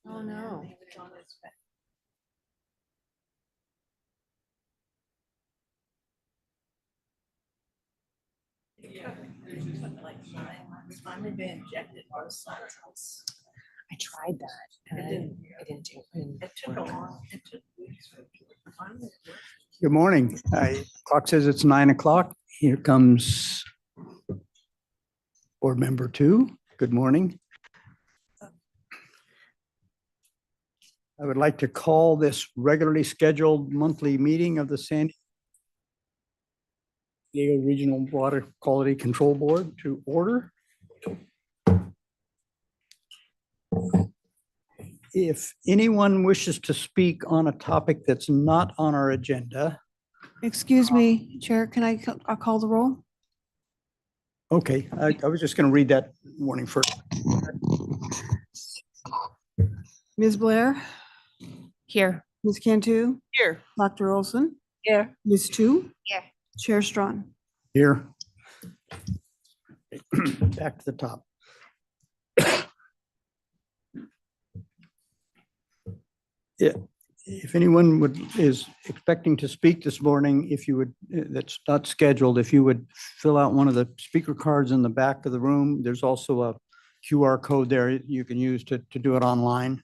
Oh, no. Finally been injected both sides. I tried that. And I didn't do it. It took a long, it took weeks. Finally, it worked. Good morning. Clock says it's 9 o'clock. Here comes board member 2. Good morning. I would like to call this regularly scheduled monthly meeting of the San Diego Regional Water Quality Control Board to order. If anyone wishes to speak on a topic that's not on our agenda, Excuse me, Chair, can I'll call the roll? okay, I was just going to read that warning first. Ms. Blair, Here. Ms. Cantu, Here. Dr. Olson, Here. Ms. Tu. Here. Chair Strawn. Here. Back to the top. If anyone is expecting to speak this morning, if you would, that's not scheduled, if you would fill out one of the speaker cards in the back of the room. There's also a QR code there you can use to do it online.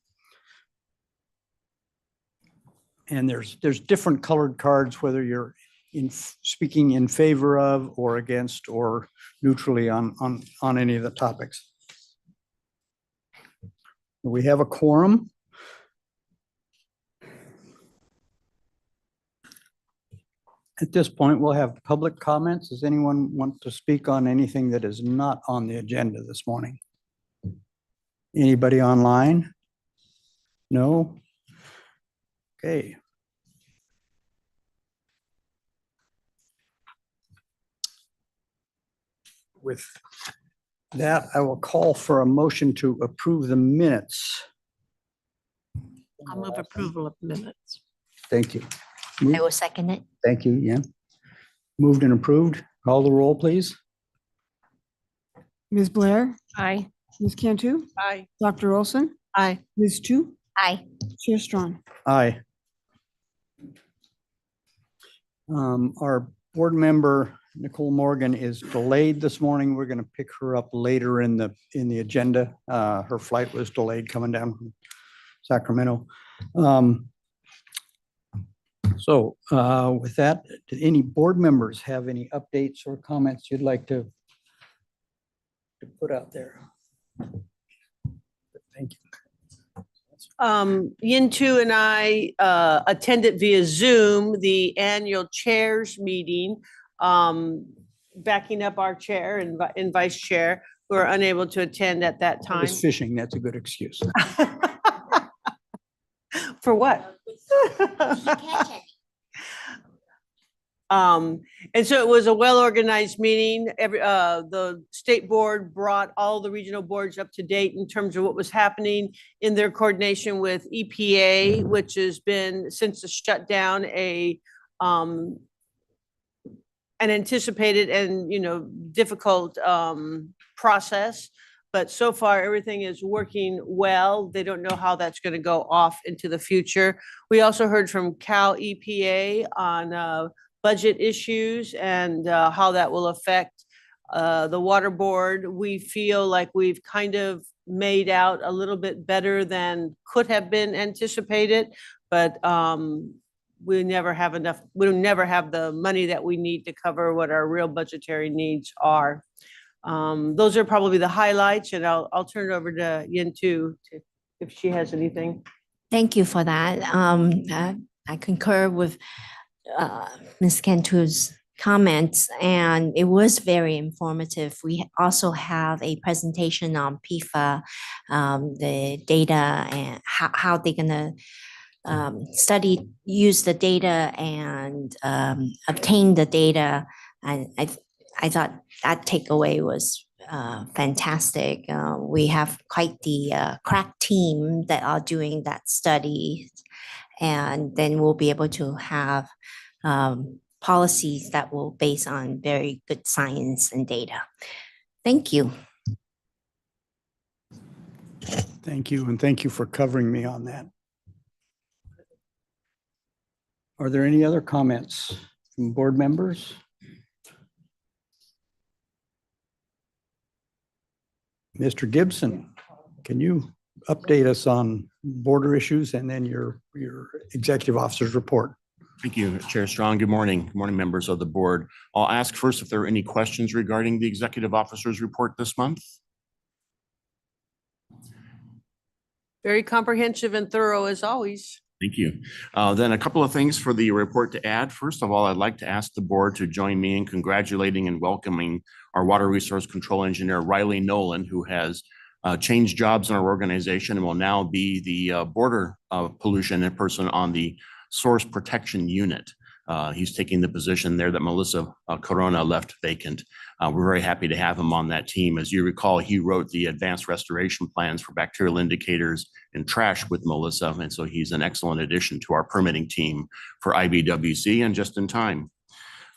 And there's different colored cards, whether you're speaking in favor of or against or neutrally on any of the topics. We have a quorum. At this point, we'll have public comments. Does anyone want to speak on anything that is not on the agenda this morning? Anybody online? No? Okay. With that, I will call for a motion to approve the minutes. I'll move approval of minutes. Thank you. I will second it. Thank you, yeah. Moved and approved. Call the roll, please. Ms. Blair, Aye. Ms. Cantu, Aye. Dr. Olson, Aye. Ms. Tu. Aye. Chair Strawn. Aye. Our board member, Nicole Morgan, is delayed this morning. We're going to pick her up later in the agenda. Her flight was delayed coming down from Sacramento. So with that, do any board members have any updates or comments you'd like to put out there? Thank you. Yin Tu and I attended via Zoom the annual chairs meeting, backing up our chair and vice chair who were unable to attend at that I time. was fishing. That's a good excuse. For what? And so it was a well-organized meeting. The state board brought all the regional boards up to date in terms of what was happening in their coordination with EPA, which has been since the shutdown an anticipated and difficult process. But so far, everything is working well. They don't know how that's going to go off into the future. We also heard from Cal EPA on budget issues and how that will affect the water board. We feel like we've kind of made out a little bit better than could have been anticipated, but we never have enough. We'll never have the money that we need to cover what our real budgetary needs are. Those are probably the highlights, and I'll turn it over to Yin Tu if she has anything. Thank you for that. I concur with Ms. Cantu's comments, and it was very informative. We also have a presentation on PFA, the data and how they're going to use the data and obtain the data. And I thought that takeaway was fantastic. We have quite the crack team that are doing that study, and then we'll be able to have policies that will base on very good science and data. Thank you. Thank you, and thank you for covering me on that. Are there any other comments from board members? Mr. Gibson, can you update us on border issues and then your executive officer's report? Thank you, Chair Strong. Good morning. Good morning, members of the board. I'll ask first if there are any questions regarding the executive officer's report this month. Very comprehensive and thorough as always. Thank you. Then a couple of things for the report to add. First of all, I'd like to ask the board to join me in congratulating and welcoming our water resource control engineer, Riley Nolan, who has changed jobs in our organization and will now be the border pollution person on the source protection unit. He's taking the position there that Melissa Corona left vacant. We're very happy to have him on that team. As you recall, he wrote the advanced restoration plans for bacterial indicators and trash with Melissa. And so he's an excellent addition to our permitting team for IBWC and just in time.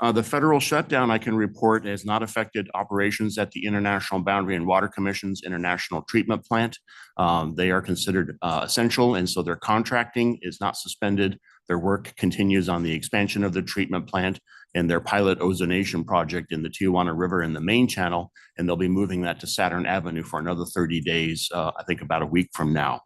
The federal shutdown, I can report, has not affected operations at the International Boundary and Water Commission's International Treatment Plant. They are considered essential, and so their contracting is not suspended. Their work continues on the expansion of the treatment plant and their pilot ozonation project in the Tijuana River in the main channel, and they'll be moving that to Saturn Avenue for another 30 days, I think about a week from now.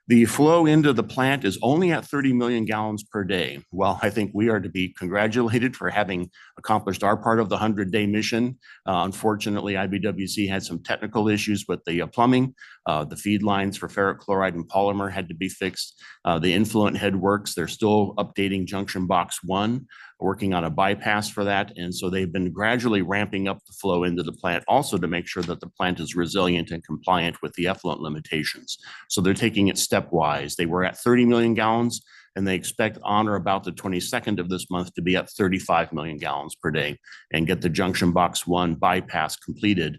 The flow into the plant is only at 30 million gallons per day. Well, I think we are to be congratulated for having accomplished our part of the 100-day mission. Unfortunately, IBWC had some technical issues with the plumbing. The feed lines for ferric chloride and polymer had to be fixed. The influent head works. They're still updating junction box 1, working on a bypass for that. And so they've been gradually ramping up the flow into the plant also to make sure that the plant is resilient and compliant with the effluent limitations. So they're taking it stepwise. They were at 30 million gallons and they expect on or about the 22nd of this month to be at 35 million gallons per day and get the junction box 1 bypass completed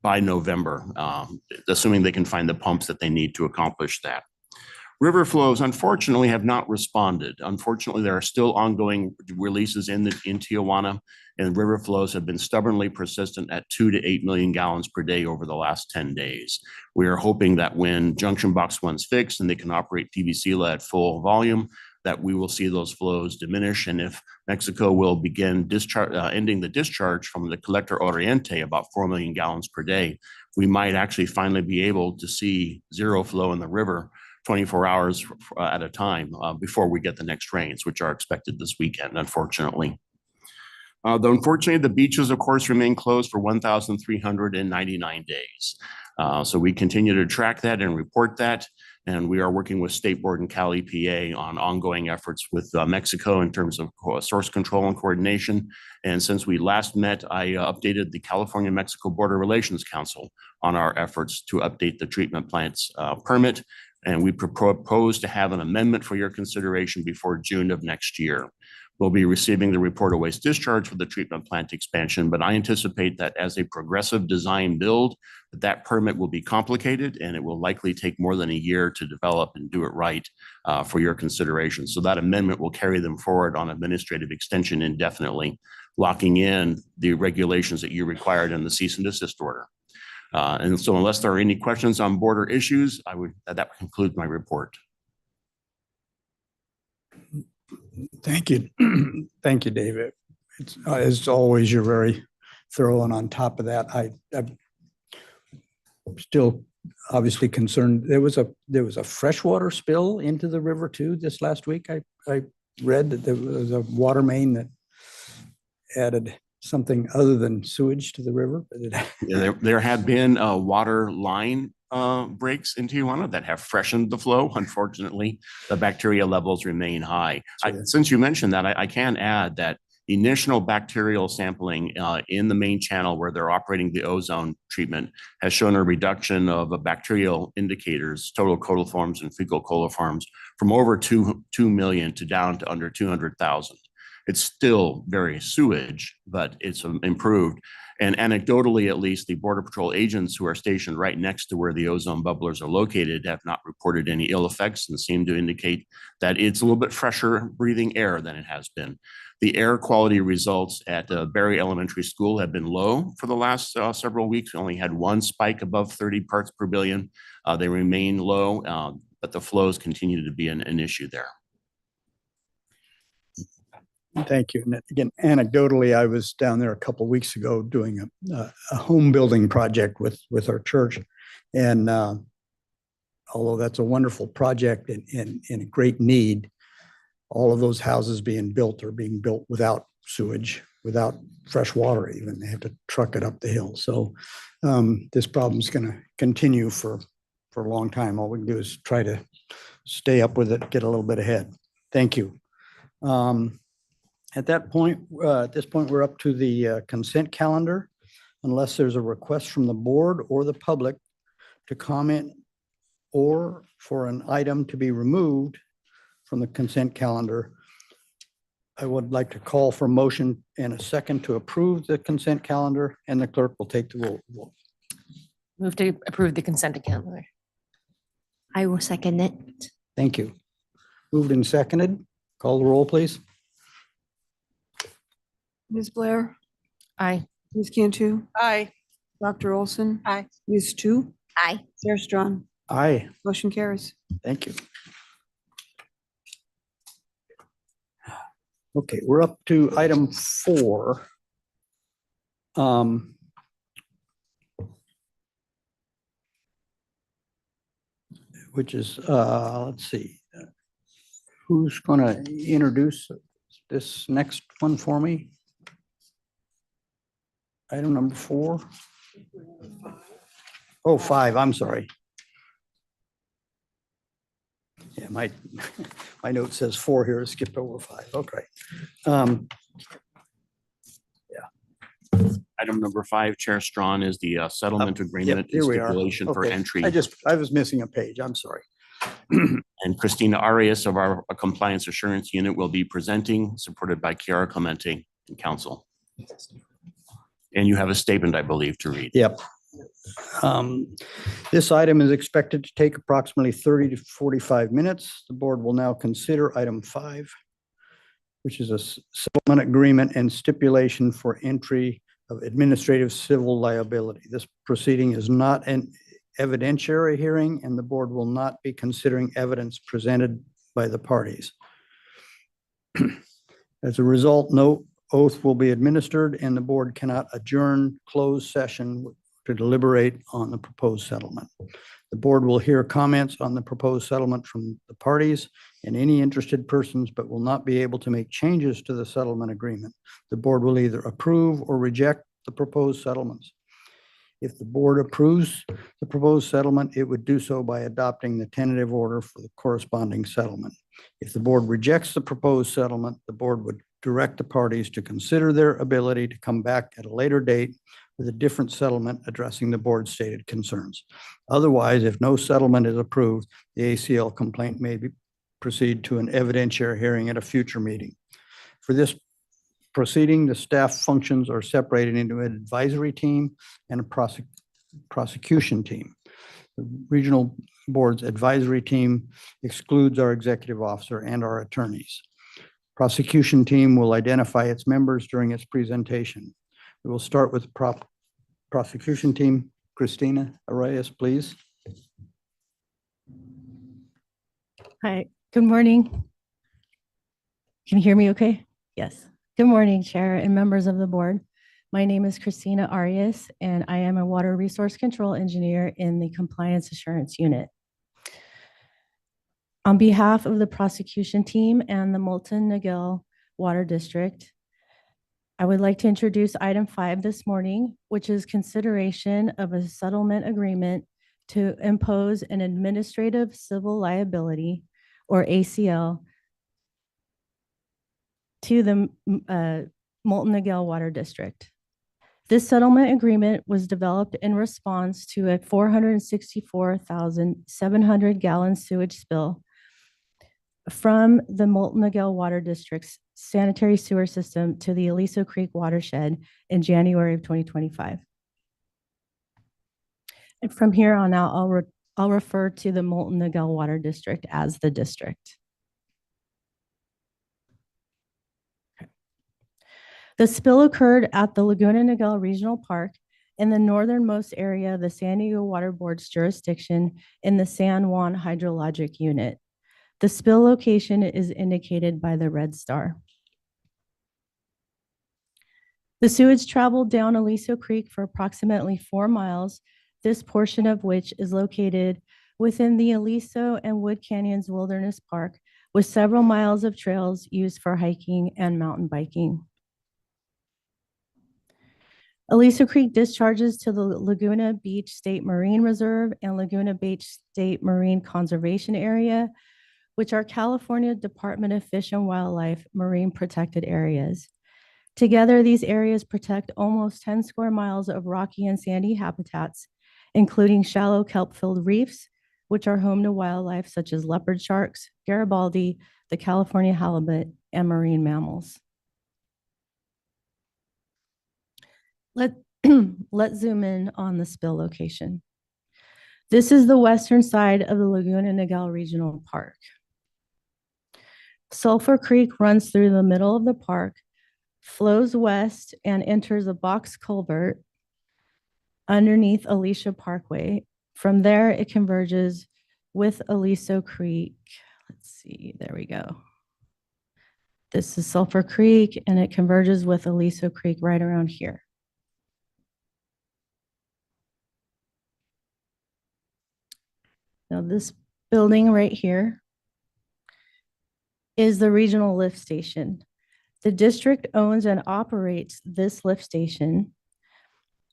by November, assuming they can find the pumps that they need to accomplish that. River flows, unfortunately, have not responded. Unfortunately, there are still ongoing releases in Tijuana, and river flows have been stubbornly persistent at 2 to 8 million gallons per day over the last 10 days. We are hoping that when junction box 1's fixed and they can operate PVC at full volume, that we will see those flows diminish. And if Mexico will begin ending the discharge from the Collector Oriente, about 4 million gallons per day, we might actually finally be able to see zero flow in the river 24 hours at a time before we get the next rains, which are expected this weekend, unfortunately. Though unfortunately, the beaches, of course, remain closed for 1,399 days. So we continue to track that and report that. And we are working with State Board and Cal EPA on ongoing efforts with Mexico in terms of source control and coordination. And since we last met, I updated the California-Mexico Border Relations Council on our efforts to update the treatment plant's permit. And we propose to have an amendment for your consideration before June of next year. We'll be receiving the report of waste discharge for the treatment plant expansion, but I anticipate that as a progressive design build, that permit will be complicated and it will likely take more than a year to develop and do it right for your consideration. So that amendment will carry them forward on administrative extension indefinitely, locking in the regulations that you required in the cease and desist order. And so unless there are any questions on border issues, that concludes my report. Thank you. Thank you, David. It's, as always, you're very thorough, and on top of that, I'm still obviously concerned. There was a freshwater spill into the river too this last week. I read that there was a water main that added something other than sewage to the river. Yeah, there have been water line breaks in Tijuana that have freshened the flow. Unfortunately, the bacteria levels remain high. Since you mentioned that, I can add that initial bacterial sampling in the main channel where they're operating the ozone treatment has shown a reduction of bacterial indicators, total coliforms and fecal coliforms, from over 2 million to down to under 200,000. It's still very sewage, but it's improved. And anecdotally, at least, the Border Patrol agents who are stationed right next to where the ozone bubblers are located have not reported any ill effects and seem to indicate that it's a little bit fresher breathing air than it has been. The air quality results at Berry Elementary School have been low for the last several weeks. We only had one spike above 30 parts per billion. They remain low, but the flows continue to be an issue there. Thank you. And again, anecdotally, I was down there a couple of weeks ago doing a home building project with our church. And although that's a wonderful project and a great need, all of those houses being built are being built without sewage, without fresh water even. They have to truck it up the hill. So this problem is going to continue for a long time. All we can do is try to stay up with it, get a little bit ahead. Thank you. At this point, we're up to the consent calendar. Unless there's a request from the board or the public to comment or for an item to be removed from the consent calendar, I would like to call for motion and a second to approve the consent calendar, and the clerk will take the roll. Move to approve the consent calendar. I will second it. Thank you. Moved and seconded. Call the roll, please. Ms. Blair, Aye. Ms. Cantu, Aye. Dr. Olson. Aye. Ms. Chu, Aye. Chair Strong. Aye. Motion carries. Thank you. Okay, we're up to item 4. Which is, let's see, who's going to introduce this next one for me? Item number 4. Oh, 5, I'm sorry. Yeah, my note says 4 here, it skipped over 5, okay. Item number 5, Chair Strawn, is the settlement agreement and Here we are. stipulation for Okay. entry. I was missing a page, I'm sorry. And Christina Arias of our Compliance Assurance Unit will be presenting, supported by Chiara Clemente in council. And you have a statement, I believe, to read. Yep. This item is expected to take approximately 30 to 45 minutes. The board will now consider item 5, which is a settlement agreement and stipulation for entry of administrative civil liability. This proceeding is not an evidentiary hearing, and the board will not be considering evidence presented by the parties. As a result, no oath will be administered, and the board cannot adjourn closed session to deliberate on the proposed settlement. The board will hear comments on the proposed settlement from the parties and any interested persons, but will not be able to make changes to the settlement agreement. The board will either approve or reject the proposed settlements. If the board approves the proposed settlement, it would do so by adopting the tentative order for the corresponding settlement. If the board rejects the proposed settlement, the board would direct the parties to consider their ability to come back at a later date with a different settlement addressing the board's stated concerns. Otherwise, if no settlement is approved, the ACL complaint may proceed to an evidentiary hearing at a future meeting. For this proceeding, the staff functions are separated into an advisory team and a prosecution team. The regional board's advisory team excludes our executive officer and our attorneys. Prosecution team will identify its members during its presentation. We will start with prosecution team. Christina Arias, please. Hi, good morning. Can you hear me okay? Yes. Good morning, Chair and members of the board. My name is Christina Arias, and I am a water resource control engineer in the Compliance Assurance Unit. On behalf of the prosecution team and the Moulton Niguel Water District, I would like to introduce item 5 this morning, which is consideration of a settlement agreement to impose an administrative civil liability, or ACL, to the Moulton Niguel Water District. This settlement agreement was developed in response to a 464,700 gallon sewage spill from the Moulton Niguel Water District's sanitary sewer system to the Aliso Creek watershed in January of 2025. And from here on out, I'll refer to the Moulton Niguel Water District as the district. The spill occurred at the Laguna Niguel Regional Park in the northernmost area of the San Diego Water Board's jurisdiction in the San Juan Hydrologic Unit. The spill location is indicated by the red star. The sewage traveled down Aliso Creek for approximately 4 miles, this portion of which is located within the Aliso and Wood Canyons Wilderness Park, with several miles of trails used for hiking and mountain biking. Aliso Creek discharges to the Laguna Beach State Marine Reserve and Laguna Beach State Marine Conservation Area, which are California Department of Fish and Wildlife marine protected areas. Together, these areas protect almost 10 square miles of rocky and sandy habitats, including shallow kelp-filled reefs, which are home to wildlife such as leopard sharks, Garibaldi, the California halibut, and marine mammals. Let's zoom in on the spill location. This is the western side of the Laguna Niguel Regional Park. Sulphur Creek runs through the middle of the park, flows west, and enters a box culvert underneath Aliso Parkway. From there, it converges with Aliso Creek. Let's see, there we go. This is Sulphur Creek, and it converges with Aliso Creek right around here. Now, this building right here is the regional lift station. The district owns and operates this lift station,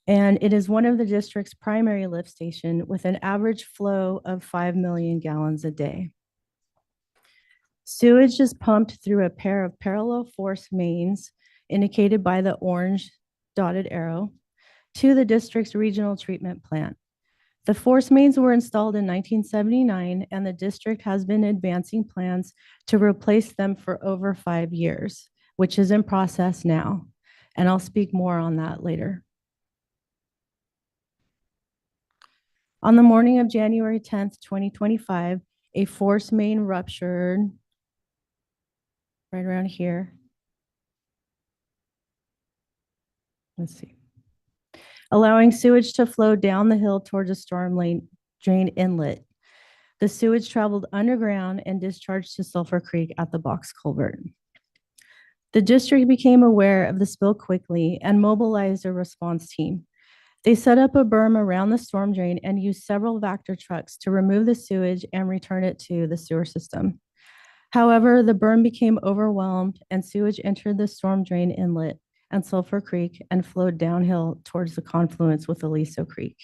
and it is one of the district's primary lift station with an average flow of 5 million gallons a day. Sewage is pumped through a pair of parallel force mains indicated by the orange dotted arrow to the district's regional treatment plant. The force mains were installed in 1979, and the district has been advancing plans to replace them for over 5 years, which is in process now. And I'll speak more on that later. On the morning of January 10th, 2025, a force main ruptured right around here. Let's see. Allowing sewage to flow down the hill towards a storm drain inlet. The sewage traveled underground and discharged to Sulphur Creek at the box culvert. The district became aware of the spill quickly and mobilized a response team. They set up a berm around the storm drain and used several Vector trucks to remove the sewage and return it to the sewer system. However, the berm became overwhelmed and sewage entered the storm drain inlet and Sulphur Creek and flowed downhill towards the confluence with Aliso Creek.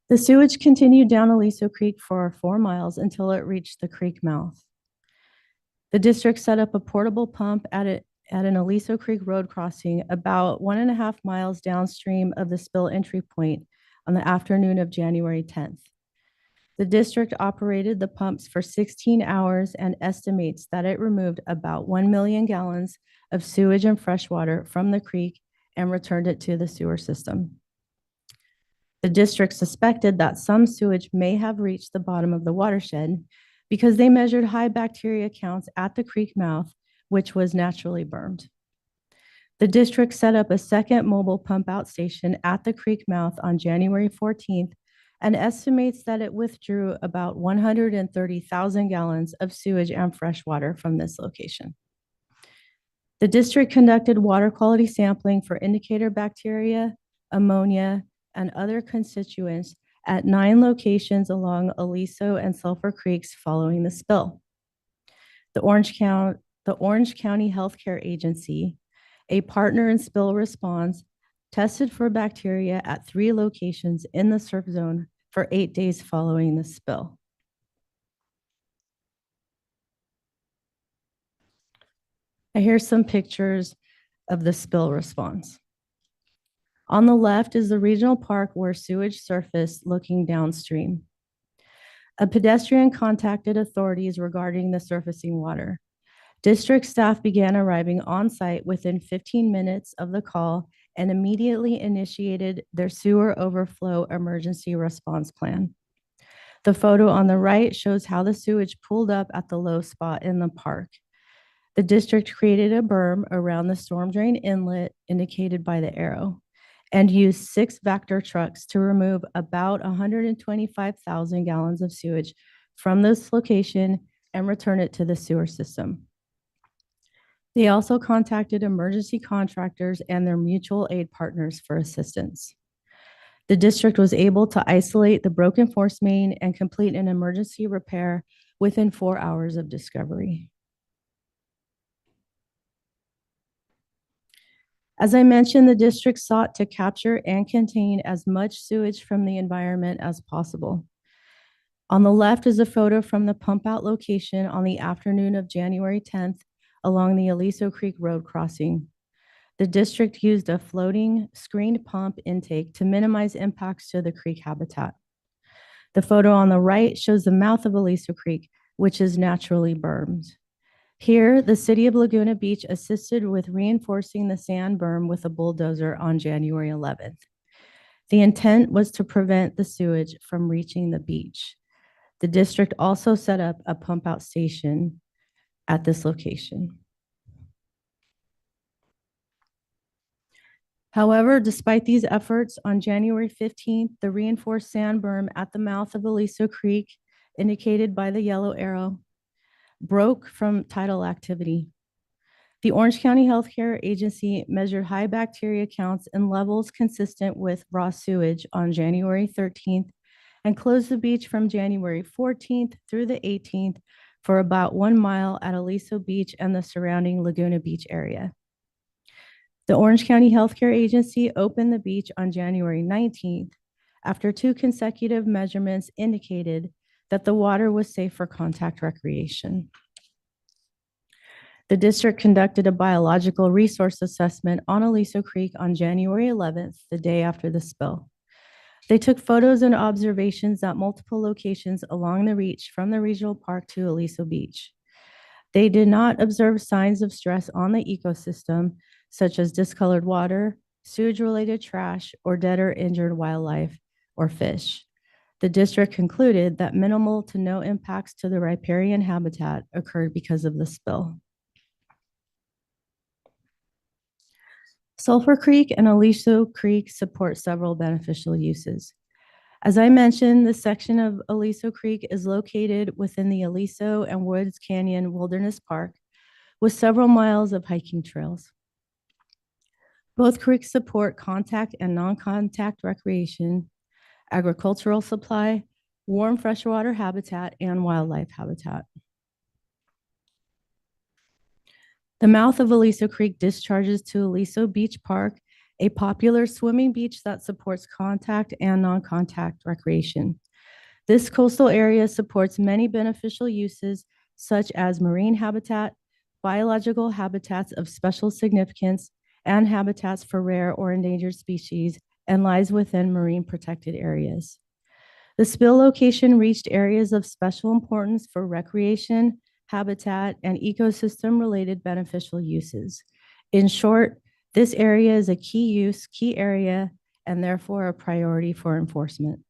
The sewage continued down Aliso Creek for 4 miles until it reached the creek mouth. The district set up a portable pump at an Aliso Creek road crossing about 1.5 miles downstream of the spill entry point on the afternoon of January 10th. The district operated the pumps for 16 hours and estimates that it removed about 1 million gallons of sewage and fresh water from the creek and returned it to the sewer system. The district suspected that some sewage may have reached the bottom of the watershed because they measured high bacteria counts at the creek mouth, which was naturally burned. The district set up a second mobile pump out station at the creek mouth on January 14th and estimates that it withdrew about 130,000 gallons of sewage and fresh water from this location. The district conducted water quality sampling for indicator bacteria, ammonia, and other constituents at 9 locations along Aliso and Sulphur Creeks following the spill. The Orange County Healthcare Agency, a partner in spill response, tested for bacteria at 3 locations in the surf zone for 8 days following the spill. Here's some pictures of the spill response. On the left is the regional park where sewage surfaced looking downstream. A pedestrian contacted authorities regarding the surfacing water. District staff began arriving on site within 15 minutes of the call and immediately initiated their sewer overflow emergency response plan. The photo on the right shows how the sewage pooled up at the low spot in the park. The district created a berm around the storm drain inlet indicated by the arrow and used 6 Vector trucks to remove about 125,000 gallons of sewage from this location and return it to the sewer system. They also contacted emergency contractors and their mutual aid partners for assistance. The district was able to isolate the broken force main and complete an emergency repair within 4 hours of discovery. As I mentioned, the district sought to capture and contain as much sewage from the environment as possible. On the left is a photo from the pump out location on the afternoon of January 10th along the Aliso Creek Road crossing. The district used a floating screened pump intake to minimize impacts to the creek habitat. The photo on the right shows the mouth of Aliso Creek, which is naturally bermed. Here, the city of Laguna Beach assisted with reinforcing the sand berm with a bulldozer on January 11th. The intent was to prevent the sewage from reaching the beach. The district also set up a pump out station at this location. However, despite these efforts, on January 15th, the reinforced sand berm at the mouth of Aliso Creek, indicated by the yellow arrow, broke from tidal activity. The Orange County Healthcare Agency measured high bacteria counts and levels consistent with raw sewage on January 13th and closed the beach from January 14th through the 18th for about 1 mile at Aliso Beach and the surrounding Laguna Beach area. The Orange County Healthcare Agency opened the beach on January 19th after 2 consecutive measurements indicated that the water was safe for contact recreation. The district conducted a biological resource assessment on Aliso Creek on January 11th, the day after the spill. They took photos and observations at multiple locations along the reach from the regional park to Aliso Beach. They did not observe signs of stress on the ecosystem, such as discolored water, sewage-related trash, or dead or injured wildlife or fish. The district concluded that minimal to no impacts to the riparian habitat occurred because of the spill. Sulphur Creek and Aliso Creek support several beneficial uses. As I mentioned, this section of Aliso Creek is located within the Aliso and Woods Canyon Wilderness Park with several miles of hiking trails. Both creeks support contact and non-contact recreation, agricultural supply, warm freshwater habitat, and wildlife habitat. The mouth of Aliso Creek discharges to Aliso Beach Park, a popular swimming beach that supports contact and non-contact recreation. This coastal area supports many beneficial uses such as marine habitat, biological habitats of special significance, and habitats for rare or endangered species, and lies within marine protected areas. The spill location reached areas of special importance for recreation, habitat, and ecosystem-related beneficial uses. In short, this area is a key area, and therefore a priority for enforcement.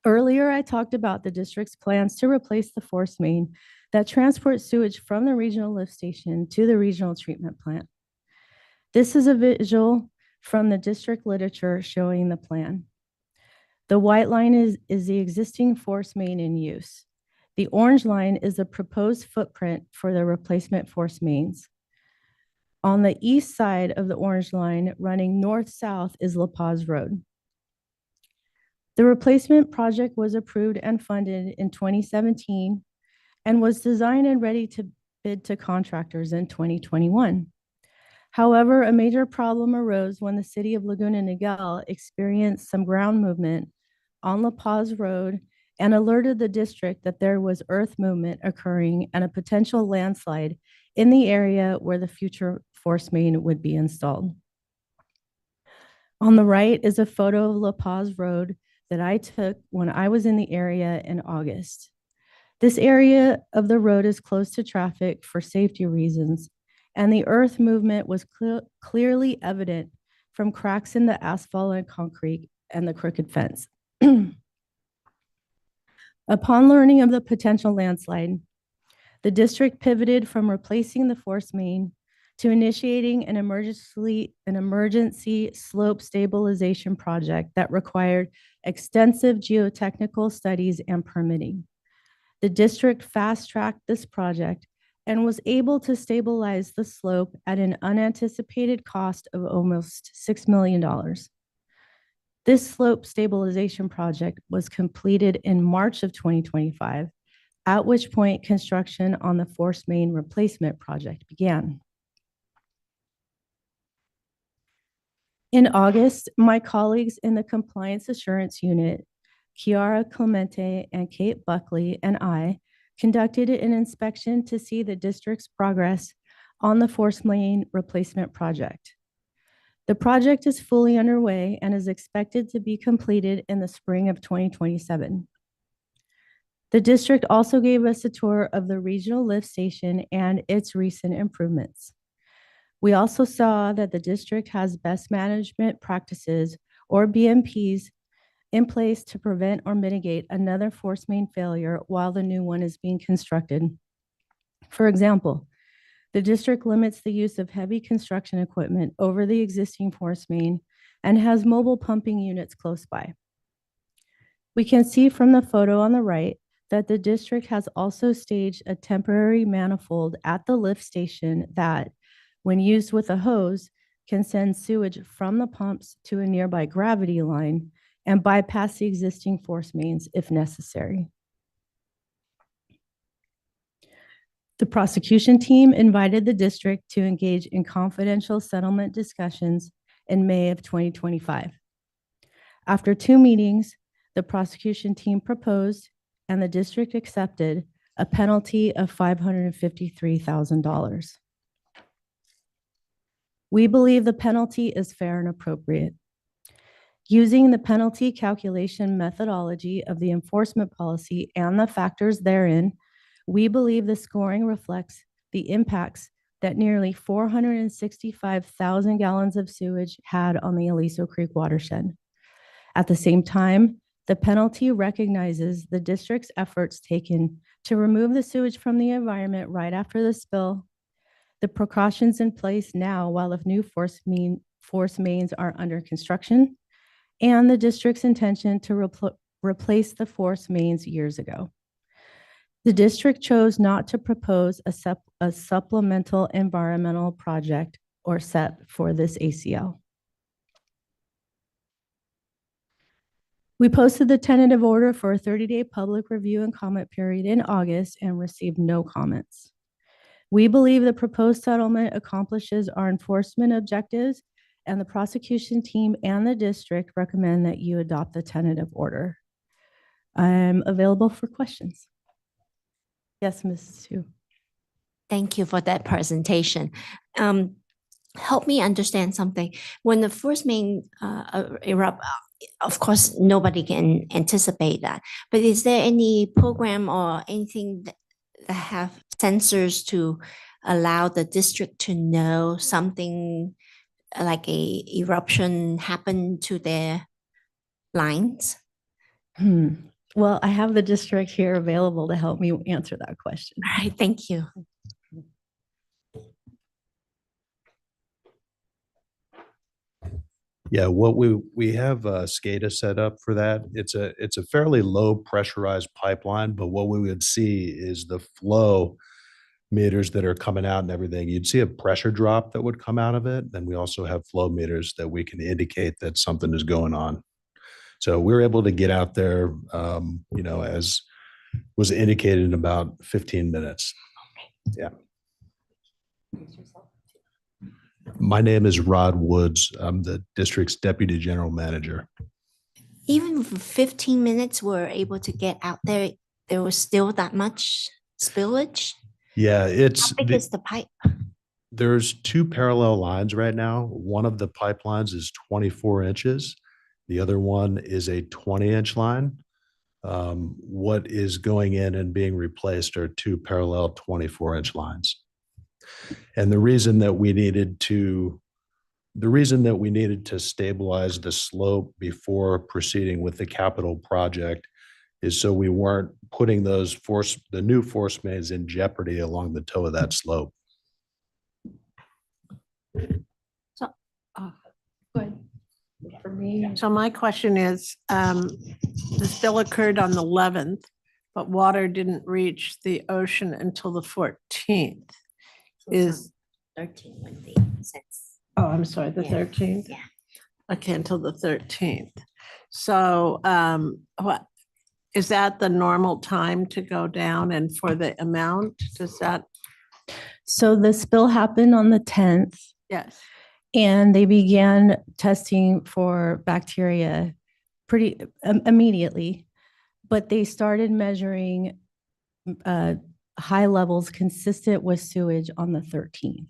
Earlier, I talked about the district's plans to replace the force main that transports sewage from the regional lift station to the regional treatment plant. This is a visual from the district literature showing the plan. The white line is the existing force main in use. The orange line is the proposed footprint for the replacement force mains. On the east side of the orange line, running north-south, is La Paz Road. The replacement project was approved and funded in 2017 and was designed and ready to bid to contractors in 2021. However, a major problem arose when the city of Laguna Niguel experienced some ground movement on La Paz Road and alerted the district that there was earth movement occurring and a potential landslide in the area where the future force main would be installed. On the right is a photo of La Paz Road that I took when I was in the area in August. This area of the road is closed to traffic for safety reasons, and the earth movement was clearly evident from cracks in the asphalt and concrete and the crooked fence. Upon learning of the potential landslide, the district pivoted from replacing the force main to initiating an emergency slope stabilization project that required extensive geotechnical studies and permitting. The district fast-tracked this project and was able to stabilize the slope at an unanticipated cost of almost $6 million. This slope stabilization project was completed in March of 2025, at which point construction on the force main replacement project began. In August, my colleagues in the Compliance Assurance Unit, Kiara Clemente and Kate Buckley, and I conducted an inspection to see the district's progress on the force main replacement project. The project is fully underway and is expected to be completed in the spring of 2027. The district also gave us a tour of the regional lift station and its recent improvements. We also saw that the district has best management practices, or BMPs, in place to prevent or mitigate another force main failure while the new one is being constructed. For example, the district limits the use of heavy construction equipment over the existing force main and has mobile pumping units close by. We can see from the photo on the right that the district has also staged a temporary manifold at the lift station that, when used with a hose, can send sewage from the pumps to a nearby gravity line and bypass the existing force mains if necessary. The prosecution team invited the district to engage in confidential settlement discussions in May of 2025. After 2 meetings, the prosecution team proposed and the district accepted a penalty of $553,000. We believe the penalty is fair and appropriate. Using the penalty calculation methodology of the enforcement policy and the factors therein, we believe the scoring reflects the impacts that nearly 465,000 gallons of sewage had on the Aliso Creek watershed. At the same time, the penalty recognizes the district's efforts taken to remove the sewage from the environment right after the spill, the precautions in place now while the new force mains are under construction, and the district's intention to replace the force mains years ago. The district chose not to propose a supplemental environmental project or SEP for this ACL. We posted the tentative order for a 30-day public review and comment period in August and received no comments. We believe the proposed settlement accomplishes our enforcement objectives, and the prosecution team and the district recommend that you adopt the tentative order. I'm available for questions. Yes, Ms. Hsu. Thank you for that presentation. Help me understand something. When the force main erupt, of course, nobody can anticipate that. But is there any program or anything that have sensors to allow the district to know something like a eruption happened to their lines? Well, I have the district here available to help me answer that question. All right, thank you. Yeah, what we have SCADA set up for that. It's a fairly low pressurized pipeline, but what we would see is the flow meters that are coming out and everything. You'd see a pressure drop that would come out of it. Then we also have flow meters that we can indicate that something is going on. So we're able to get out there, as was indicated in about 15 minutes. Yeah. My name is Rod Woods. I'm the district's deputy general manager. Even for 15 minutes, we're able to get out there. There was still that much spillage. Yeah, How big is the pipe? There's 2 parallel lines right now. One of the pipelines is 24 inches. The other one is a 20-inch line. What is going in and being replaced are 2 parallel 24-inch lines. And the reason that we needed to stabilize the slope before proceeding with the capital project is so we weren't putting the new force mains in jeopardy along the toe of that slope. For me, So my question is, the spill occurred on the 11th, but water didn't reach the ocean until the 14th. Is, 13 when they since. oh, I'm sorry, the Yeah. 13th? Yeah. Okay, until the 13th. So what, is that the normal time to go down, and for the amount, does that, so the spill happened on the 10th. yes? And they began testing for bacteria pretty immediately, but they started measuring high levels consistent with sewage on the 13th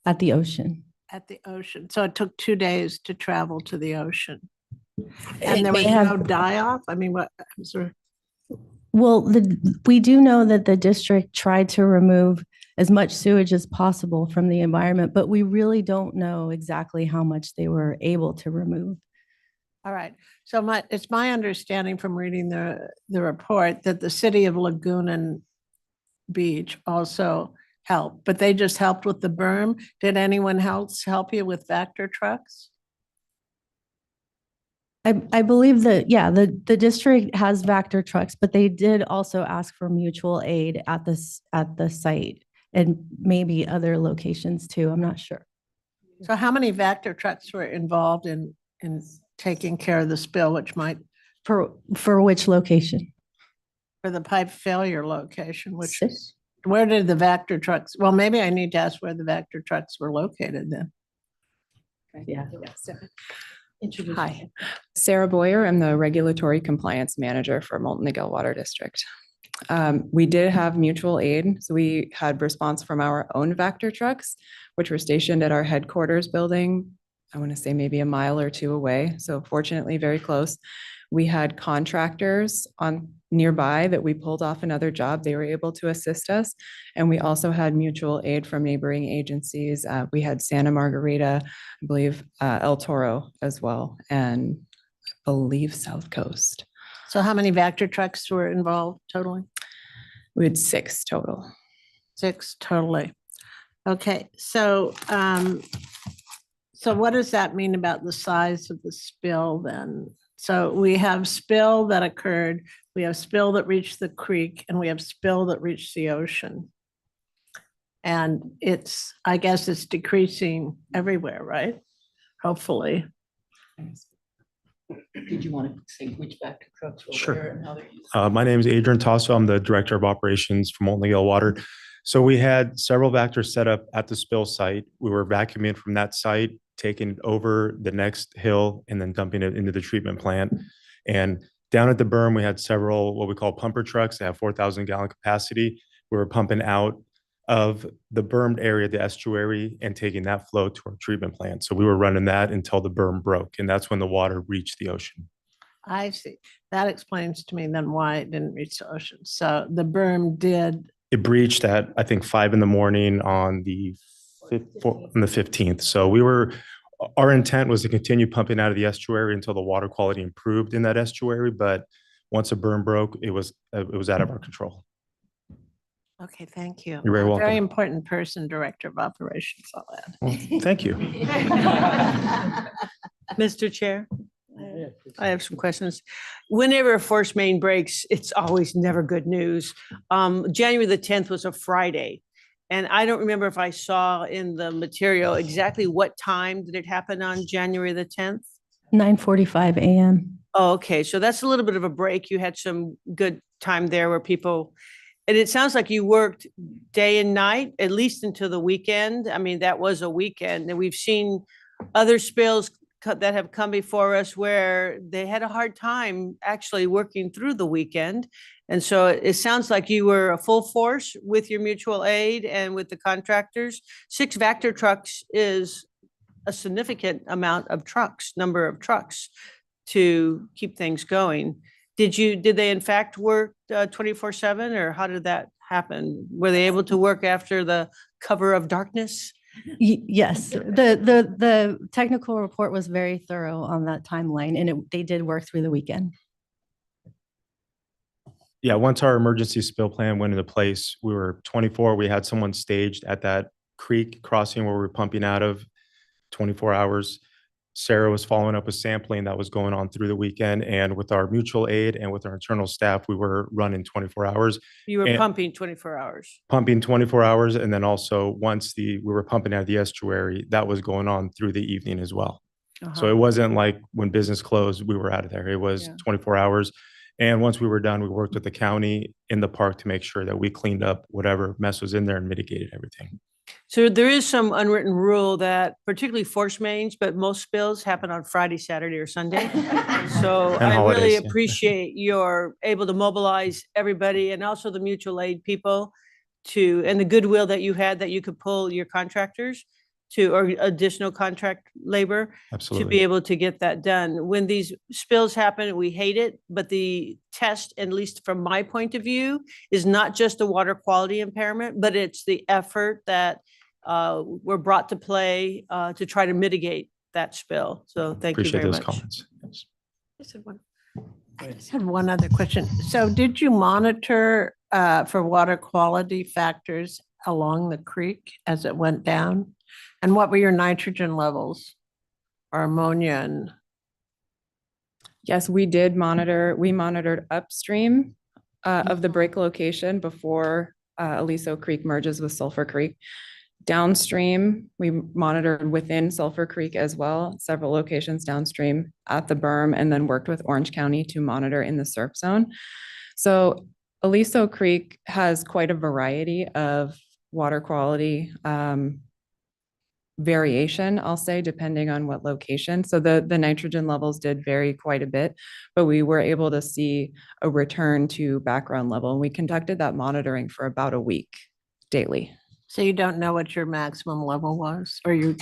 at the ocean. At the ocean. So it took 2 days to travel to the ocean. It And there may was no have- die-off? I mean, what, I'm sorry. Well, we do know that the district tried to remove as much sewage as possible from the environment, but we really don't know exactly how much they were able to remove. All right, so it's my understanding from reading the report that the city of Laguna Beach also helped, but they just helped with the berm. Did anyone else help you with Vector trucks? I believe that, yeah, the district has Vector trucks, but they did also ask for mutual aid at the site and maybe other locations too. I'm not sure. So how many Vector trucks were involved in taking care of the spill, which might, For which location? for the pipe failure location, which, Six. where did the Vector trucks, well, maybe I need to ask where the Vector trucks were located then. Yeah. Hi. Sarah Boyer, I'm the Regulatory Compliance Manager for Molten Miguel Water District. We did have mutual aid, so we had response from our own Vector trucks, which were stationed at our headquarters building, I want to say maybe a mile or two away, so fortunately very close. We had contractors on nearby that we pulled off another job. They were able to assist us. And we also had mutual aid from neighboring agencies. We had Santa Margarita, I believe El Toro as well, and I believe South Coast. So how many Vector trucks were involved totally? We had 6 total. 6 totally. Okay, so what does that mean about the size of the spill then? So we have spill that occurred, we have spill that reached the creek, and we have spill that reached the ocean. And I guess it's decreasing everywhere, right? Hopefully. Did you want to say which Vector trucks were Sure. where and how they're used? My name is Adrian Tasso. I'm the Director of Operations for Molten Miguel Water. So we had several Vectors set up at the spill site. We were vacuuming from that site, taking it over the next hill, and then dumping it into the treatment plant. And down at the berm, we had several what we call pumper trucks that have 4,000 gallon capacity. We were pumping out of the bermed area, the estuary, and taking that flow to our treatment plant. So we were running that until the berm broke, and that's when the water reached the ocean. I see. That explains to me then why it didn't reach the ocean. So the berm did. It breached at, I think, 5 a.m. on the 15th. So our intent was to continue pumping out of the estuary until the water quality improved in that estuary. But once a berm broke, it was out of our control. Okay, thank you. You're very welcome. Very important person, Director of Operations, I'll add. Well, thank you. Mr. Chair, I have some questions. Whenever a force main breaks, it's always never good news. January the 10th was a Friday. And I don't remember if I saw in the material exactly what time did it happen on January the 10th? 9:45 a.m. Oh, okay. So that's a little bit of a break. You had some good time there where people, and it sounds like you worked day and night, at least until the weekend. I mean, that was a weekend. And we've seen other spills that have come before us where they had a hard time actually working through the weekend. And so it sounds like you were a full force with your mutual aid and with the contractors. 6 Vector trucks is a significant amount of number of trucks to keep things going. Did they in fact work 24/7, or how did that happen? Were they able to work after the cover of darkness? Yes, the technical report was very thorough on that timeline, and they did work through the weekend. Yeah, once our emergency spill plan went into place, we were 24. We had someone staged at that creek crossing where we were pumping out of 24 hours. Sarah was following up with sampling that was going on through the weekend. And with our mutual aid and with our internal staff, we were running 24 hours, You were And- pumping 24 hours. pumping 24 hours. And then also once we were pumping out of the estuary, that was going on through the evening as well. So it wasn't like when business closed, we were out of there. It was Yeah. 24 hours. And once we were done, we worked with the county in the park to make sure that we cleaned up whatever mess was in there and mitigated everything. So there is some unwritten rule that particularly force mains, but most spills happen on Friday, Saturday, or Sunday. So And I holidays, really yeah. appreciate you're able to mobilize everybody and also the mutual aid people and the goodwill that you had, that you could pull your contractors or additional contract labor to be Absolutely. able to get that done. When these spills happen, we hate it, but the test, at least from my point of view, is not just the water quality impairment, but it's the effort that were brought to play to try to mitigate that spill. So thank you Appreciate very those much. comments. Yes. I just had one other question. So did you monitor for water quality factors along the creek as it went down? And what were your nitrogen levels or ammonia and? Yes, we did monitor. We monitored upstream of the break location before Aliso Creek merges with Sulphur Creek. Downstream, we monitored within Sulphur Creek as well, several locations downstream at the berm, and then worked with Orange County to monitor in the surf zone. So Aliso Creek has quite a variety of water quality variation, I'll say, depending on what location. So the nitrogen levels did vary quite a bit, but we were able to see a return to background level. And we conducted that monitoring for about a week daily. So you don't know what your maximum level was, or you?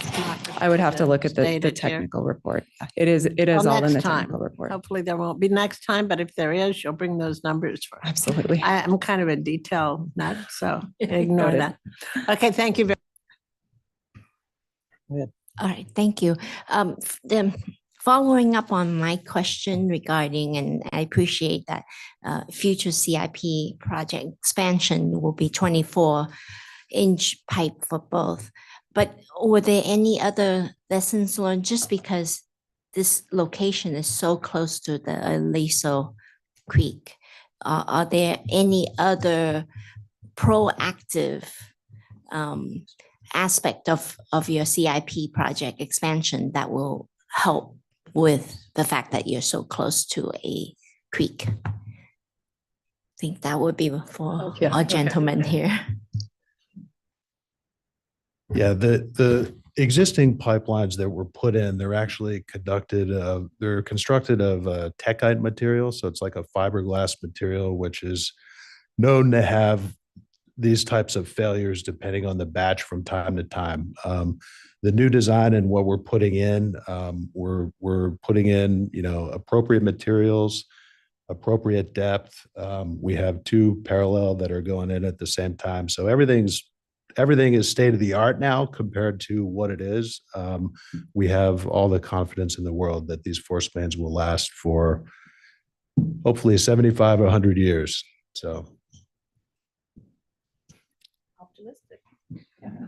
I would have to look at the Stated here? technical report. It is Well, all in the next time. technical report. Hopefully there won't be next time, but if there is, you'll bring those numbers for us. Absolutely. I'm kind of a detail nut, so ignore Noted. that. Okay, thank you very. All right, thank you. Following up on my question regarding, and I appreciate that future CIP project expansion will be 24-inch pipe for both. But were there any other lessons learned just because this location is so close to the Aliso Creek? Are there any other proactive aspect of your CIP project expansion that will help with the fact that you're so close to a creek? I think that would be for Yeah, our okay. gentleman here. Yeah, the existing pipelines that were put in, they're actually they're constructed of techite material. So it's like a fiberglass material, which is known to have these types of failures depending on the batch from time to time. The new design and what we're putting in, we're putting in, appropriate materials, appropriate depth. We have two parallel that are going in at the same time. So everything is state of the art now compared to what it is. We have all the confidence in the world that these force mains will last for hopefully 75 or 100 years. So.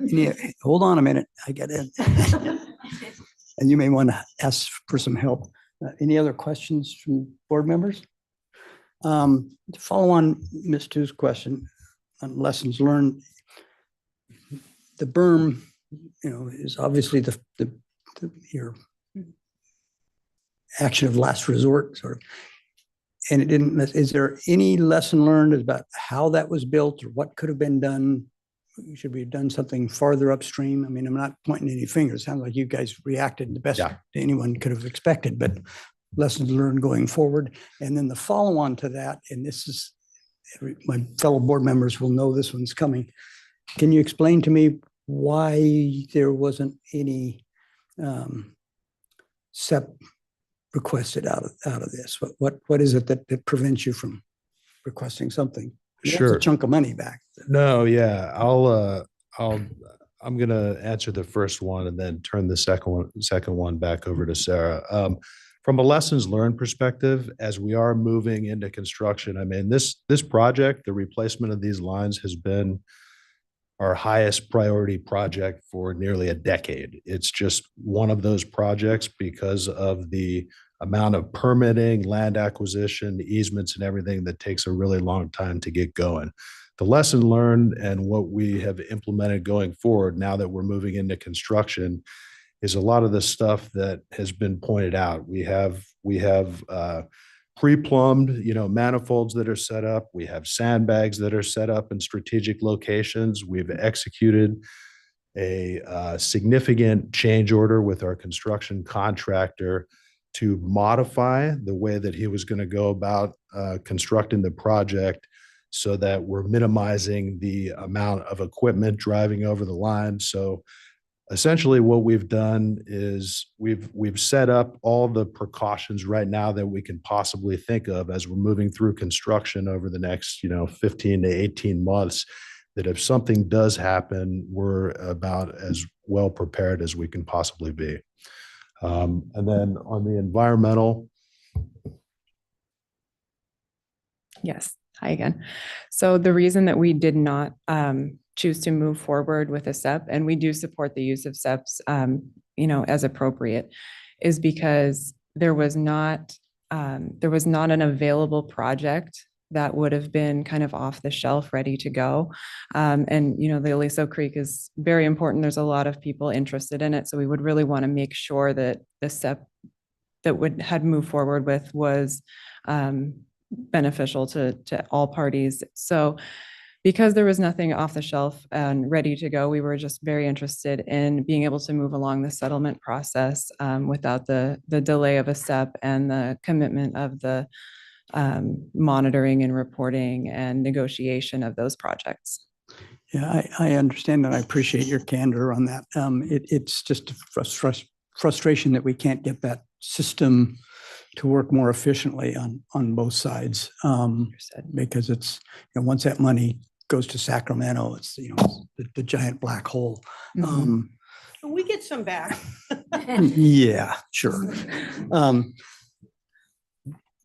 Yeah, hold on a minute. I get it. And you may want to ask for some help. Any other questions from board members? To follow on Ms. Tu's question on lessons learned, the berm, is obviously your action of last resort, sort of. And is there any lesson learned about how that was built or what could have been done? Should we have done something farther upstream? I mean, I'm not pointing any fingers. It sounds like you guys reacted the best anyone could have expected, but lessons learned going forward. And then the follow on to that, and this is, my fellow board members will know this one's coming. Can you explain to me why there wasn't any SEP requested out of this? What is it that prevents you from requesting something? That's Sure. a chunk of money back. No, yeah, I'm gonna answer the first one and then turn the second one back over to Sarah. From a lessons learned perspective, as we are moving into construction, I mean, this project, the replacement of these lines has been our highest priority project for nearly a decade. It's just one of those projects because of the amount of permitting, land acquisition, easements, and everything that takes a really long time to get going. The lesson learned and what we have implemented going forward now that we're moving into construction is a lot of the stuff that has been pointed out. We have pre-plumbed, manifolds that are set up. We have sandbags that are set up in strategic locations. We've executed a significant change order with our construction contractor to modify the way that he was going to go about constructing the project so that we're minimizing the amount of equipment driving over the line. So essentially what we've done is we've set up all the precautions right now that we can possibly think of as we're moving through construction over the next 15 to 18 months, that if something does happen, we're about as well prepared as we can possibly be. And then on the environmental. Yes. Hi again. So the reason that we did not choose to move forward with a SEP, and we do support the use of SEPs, as appropriate, is because there was not an available project that would have been kind of off the shelf, ready to go. And the Aliso Creek is very important. There's a lot of people interested in it. So we would really want to make sure that the SEP that had moved forward with was beneficial to all parties. So because there was nothing off the shelf and ready to go, we were just very interested in being able to move along the settlement process without the delay of a SEP and the commitment of the monitoring and reporting and negotiation of those projects. Yeah, I understand and I appreciate your candor on that. It's just a frustration that we can't get that system to work more efficiently on both sides. Because it's, once that money goes to Sacramento, it's, the giant black hole. We get some back. Yeah, sure.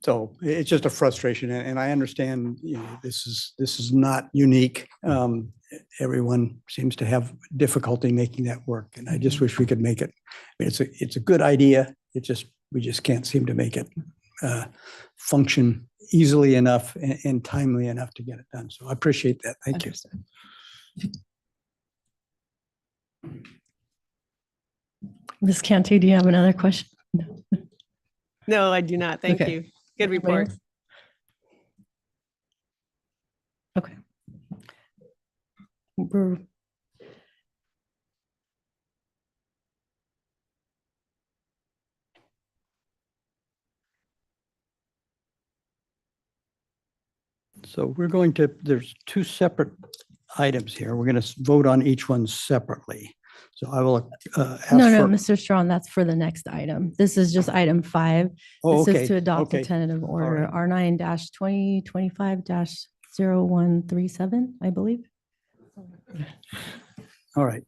So it's just a frustration, and I understand, this is not unique. Everyone seems to have difficulty making that work, and I just wish we could make it. I mean, it's a good idea. We just can't seem to make it function easily enough and timely enough to get it done. So I appreciate that. Thank you. Ms. Cantu, do you have another question? No, I do not. Thank Okay. you. Good report. Okay. We're- So there's two separate items here. We're going to vote on each one separately. So I will ask No, for. Mr. Strong, that's for the next item. This is just item 5. Oh, This okay, is to adopt okay. a tentative order, right. R9-2025-0137, I believe. All right.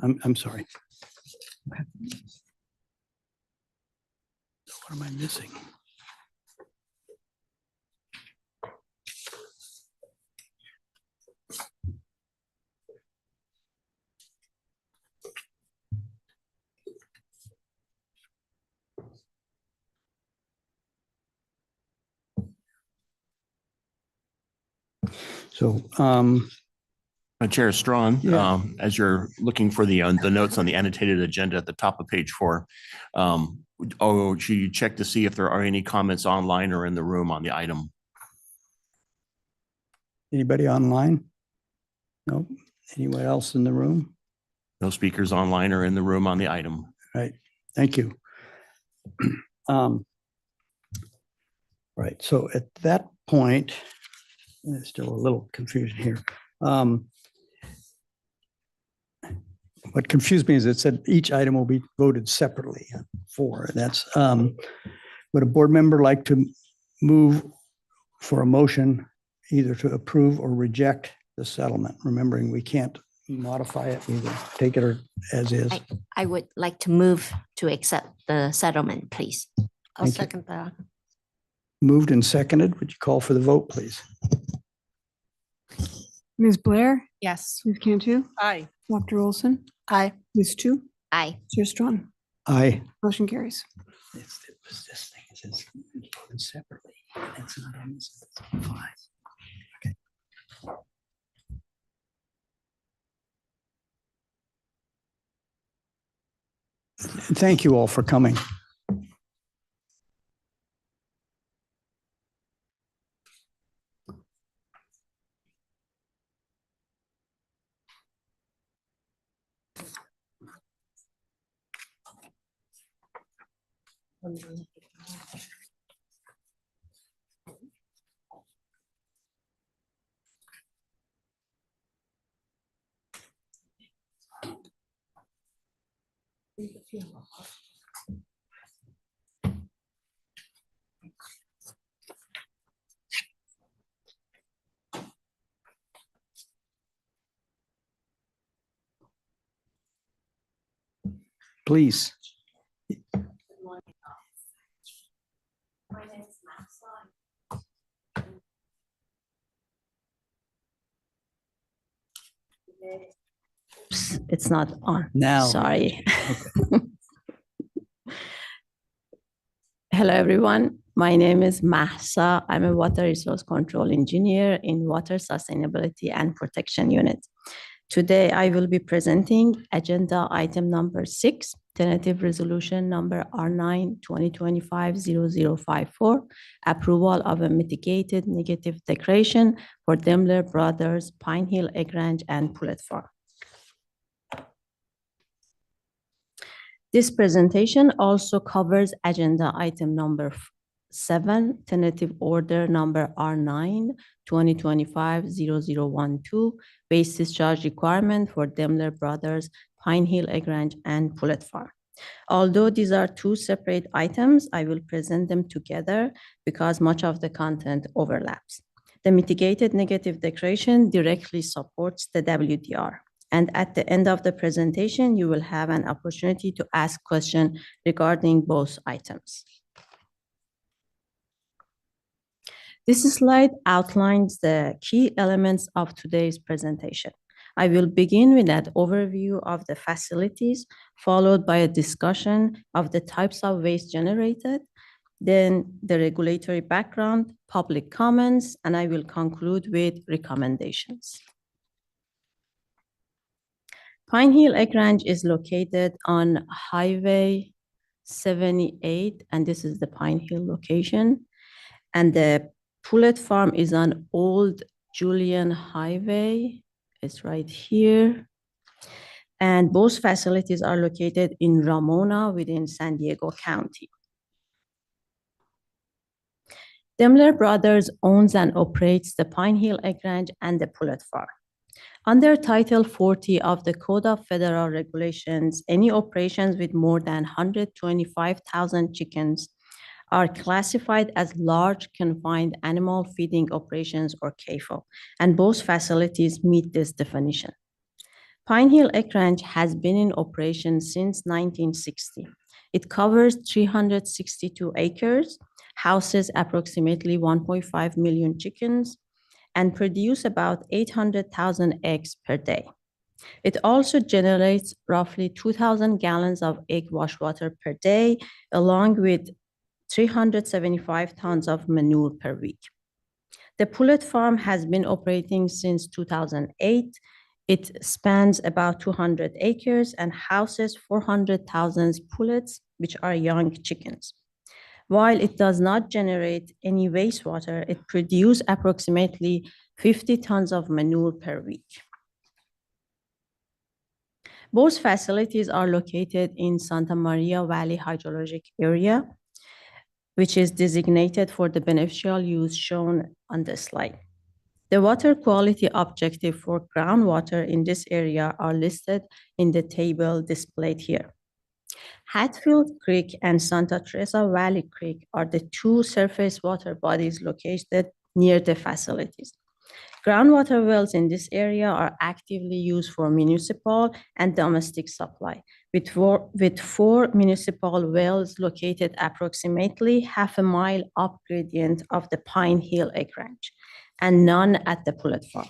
I'm sorry. Okay. What am I missing? So, Chair Strawn, Yeah. as you're looking for the notes on the annotated agenda at the top of page 4, should you check to see if there are any comments online or in the room on the item? anybody online? No. Anyone else in the room? No speakers online or in the room on the item. Right. Thank you. Right. So at that point, there's still a little confusion here. What confused me is it said each item will be voted separately for. That's would a board member like to move for a motion either to approve or reject the settlement? Remembering we can't modify it, either take it or as is. I would like to move to accept the settlement, please. I'll Thank you. second that. Moved and seconded. Would you call for the vote, please? Ms. Blair, Yes. Ms. Cantu, Aye. Dr. Olson, Aye. Ms. Chu, Aye. Chair Strong. Aye. Motion carries. It was this thing, it says voted separately. It's not on this. It's fine. Okay. Thank you all for coming. Please. It's not on. Now. Sorry. Hello, everyone. My name is Mahsa. I'm a water resource control engineer in Water Sustainability and Protection Unit. Today, I will be presenting agenda item number 6, tentative resolution number R9 2025-0054, approval of a mitigated negative declaration for Daimler Brothers, Pine Hill, Egg Ranch, and Pullet Farm. This presentation also covers agenda item number 7, tentative order number R9 2025-0012, waste discharge requirement for Daimler Brothers, Pine Hill, Egg Ranch, and Pullet Farm. Although these are two separate items, I will present them together because much of the content overlaps. The mitigated negative declaration directly supports the WDR. And at the end of the presentation, you will have an opportunity to ask questions regarding both items. This slide outlines the key elements of today's presentation. I will begin with an overview of the facilities, followed by a discussion of the types of waste generated, then the regulatory background, public comments, and I will conclude with recommendations. Pine Hill Egg Ranch is located on Highway 78, and this is the Pine Hill location. And the Pullet Farm is on Old Julian Highway. It's right here. And both facilities are located in Ramona within San Diego County. Daimler Brothers owns and operates the Pine Hill Egg Ranch and the Pullet Farm. Under Title 40 of the Code of Federal Regulations, any operations with more than 125,000 chickens are classified as large confined animal feeding operations, or CAFO, and both facilities meet this definition. Pine Hill Egg Ranch has been in operation since 1960. It covers 362 acres, houses approximately 1.5 million chickens, and produce about 800,000 eggs per day. It also generates roughly 2,000 gallons of egg wash water per day, along with 375 tons of manure per week. The Pullet Farm has been operating since 2008. It spans about 200 acres and houses 400,000 pullets, which are young chickens. While it does not generate any wastewater, it produces approximately 50 tons of manure per week. Both facilities are located in Santa Maria Valley Hydrologic Area, which is designated for the beneficial use shown on the slide. The water quality objective for groundwater in this area are listed in the table displayed here. Hatfield Creek and Santa Teresa Valley Creek are the two surface water bodies located near the facilities. Groundwater wells in this area are actively used for municipal and domestic supply, with four municipal wells located approximately half a mile up gradient of the Pine Hill Egg Ranch, and none at the Pullet Farm.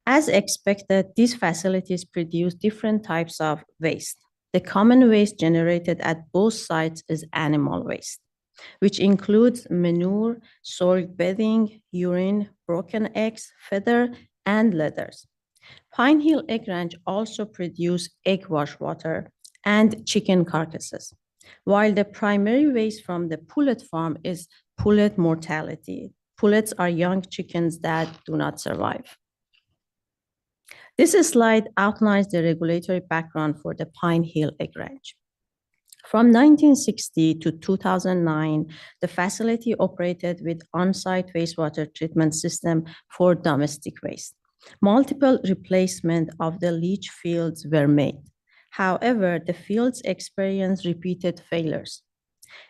As expected, these facilities produce different types of waste. The common waste generated at both sites is animal waste, which includes manure, soil bedding, urine, broken eggs, feather, and leathers. Pine Hill Egg Ranch also produce egg wash water and chicken carcasses, while the primary waste from the Pullet Farm is pullet mortality. Pullets are young chickens that do not survive. This slide outlines the regulatory background for the Pine Hill Egg Ranch. From 1960 to 2009, the facility operated with on-site wastewater treatment system for domestic waste. Multiple replacement of the leach fields were made. However, the fields experienced repeated failures.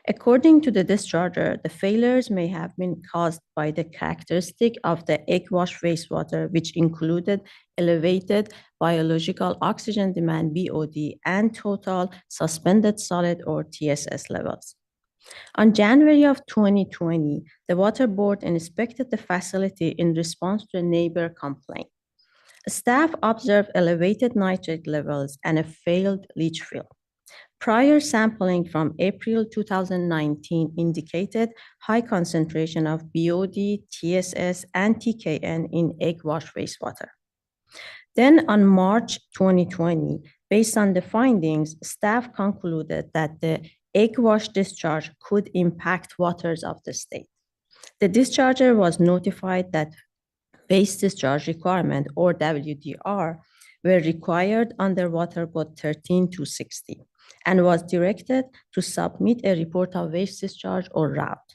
According to the discharger, the failures may have been caused by the characteristic of the egg wash wastewater, which included elevated biological oxygen demand BOD and total suspended solid or TSS levels. On January of 2020, the Water Board inspected the facility in response to a neighbor complaint. Staff observed elevated nitrate levels and a failed leach field. Prior sampling from April 2019 indicated high concentration of BOD, TSS, and TKN in egg wash wastewater. Then on March 2020, based on the findings, staff concluded that the egg wash discharge could impact waters of the state. The discharger was notified that waste discharge requirement, or WDR, were required under Water Code 13260 and was directed to submit a report of waste discharge or route.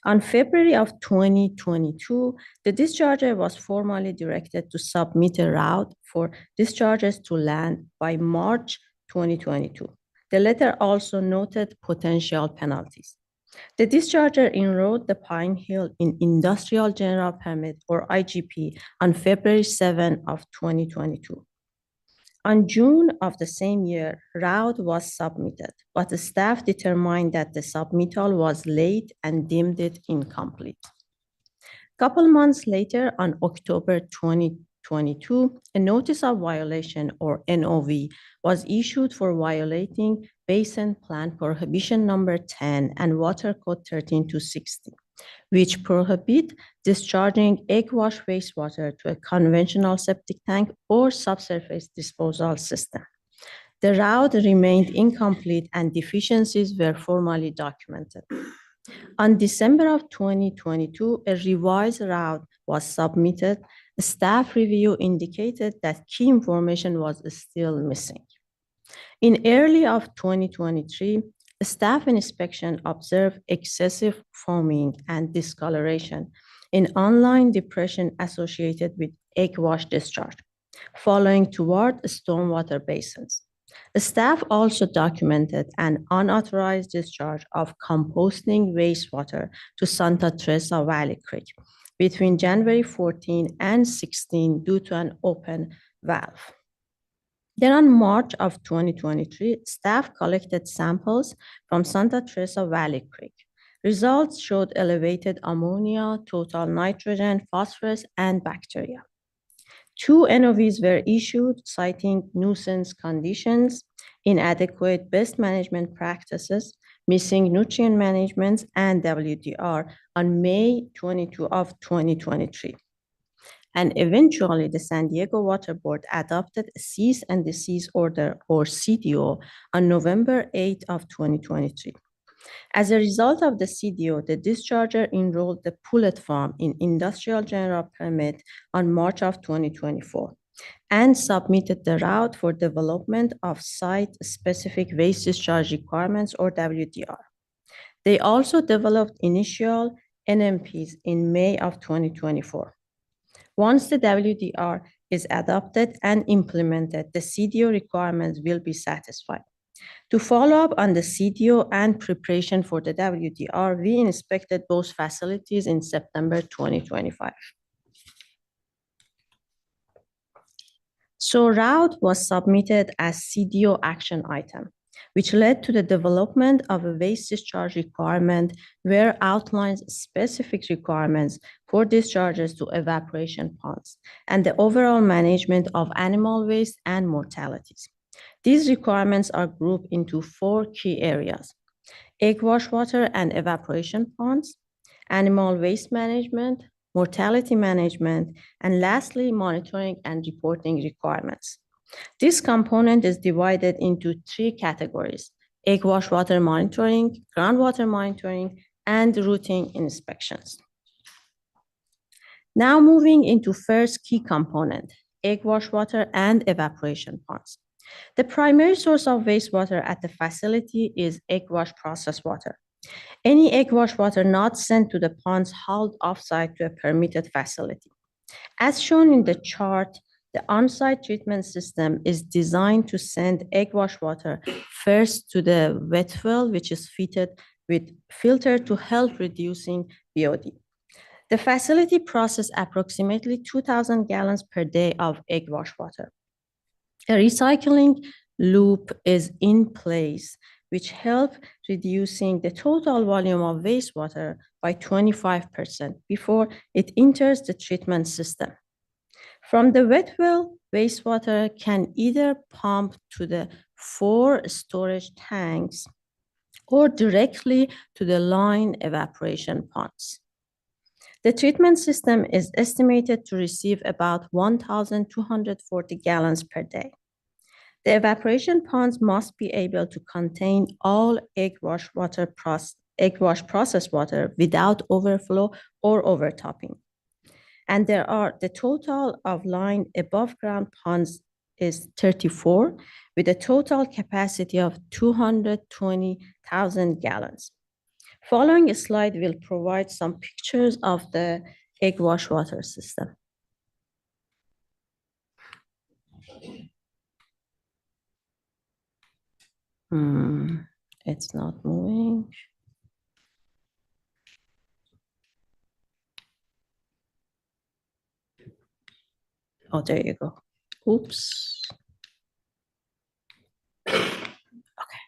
On February of 2022, the discharger was formally directed to submit a route for discharges to land by March 2022. The letter also noted potential penalties. The discharger enrolled the Pine Hill in Industrial General Permit, or IGP, on February 7 of 2022. On June of the same year, route was submitted, but the staff determined that the submittal was late and deemed it incomplete. Couple months later, on October 2022, a notice of violation, or NOV, was issued for violating Basin Plan Prohibition Number 10 and Water Code 13260, which prohibit discharging egg wash wastewater to a conventional septic tank or subsurface disposal system. The route remained incomplete and deficiencies were formally documented. On December of 2022, a revised route was submitted. A staff review indicated that key information was still missing. In early of 2023, a staff inspection observed excessive foaming and discoloration in online depression associated with egg wash discharge, following toward stormwater basins. The staff also documented an unauthorized discharge of composting wastewater to Santa Teresa Valley Creek between January 14 and 16 due to an open valve. Then on March of 2023, staff collected samples from Santa Teresa Valley Creek. Results showed elevated ammonia, total nitrogen, phosphorus, and bacteria. 2 NOVs were issued citing nuisance conditions, inadequate pest management practices, missing nutrient management, and WDR on May 22 of 2023. And eventually, the San Diego Water Board adopted a cease and desist order, or CDO, on November 8 of 2023. As a result of the CDO, the discharger enrolled the Pullet Farm in Industrial General Permit on March of 2024 and submitted the route for development of site-specific waste discharge requirements, or WDR. They also developed initial NMPs in May of 2024. Once the WDR is adopted and implemented, the CDO requirements will be satisfied. To follow up on the CDO and preparation for the WDR, we inspected both facilities in September 2025. So route was submitted as CDO action item, which led to the development of a waste discharge requirement where outlines specific requirements for discharges to evaporation ponds and the overall management of animal waste and mortalities. These requirements are grouped into 4 key areas: egg wash water and evaporation ponds, animal waste management, mortality management, and lastly, monitoring and reporting requirements. This component is divided into 3 categories: egg wash water monitoring, groundwater monitoring, and routine inspections. Now moving into first key component, egg wash water and evaporation ponds. The primary source of wastewater at the facility is egg wash process water. Any egg wash water not sent to the ponds hauled offsite to a permitted facility. As shown in the chart, the on-site treatment system is designed to send egg wash water first to the wet well, which is fitted with filter to help reducing BOD. The facility processes approximately 2,000 gallons per day of egg wash water. A recycling loop is in place, which helps reducing the total volume of wastewater by 25% before it enters the treatment system. From the wet well, wastewater can either pump to the 4 storage tanks or directly to the line evaporation ponds. The treatment system is estimated to receive about 1,240 gallons per day. The evaporation ponds must be able to contain all egg wash process water without overflow or overtopping. And the total of line above ground ponds is 34, with a total capacity of 220,000 gallons. Following slide will provide some pictures of the egg wash water system. It's not moving. Oh, there you go. Oops. Okay.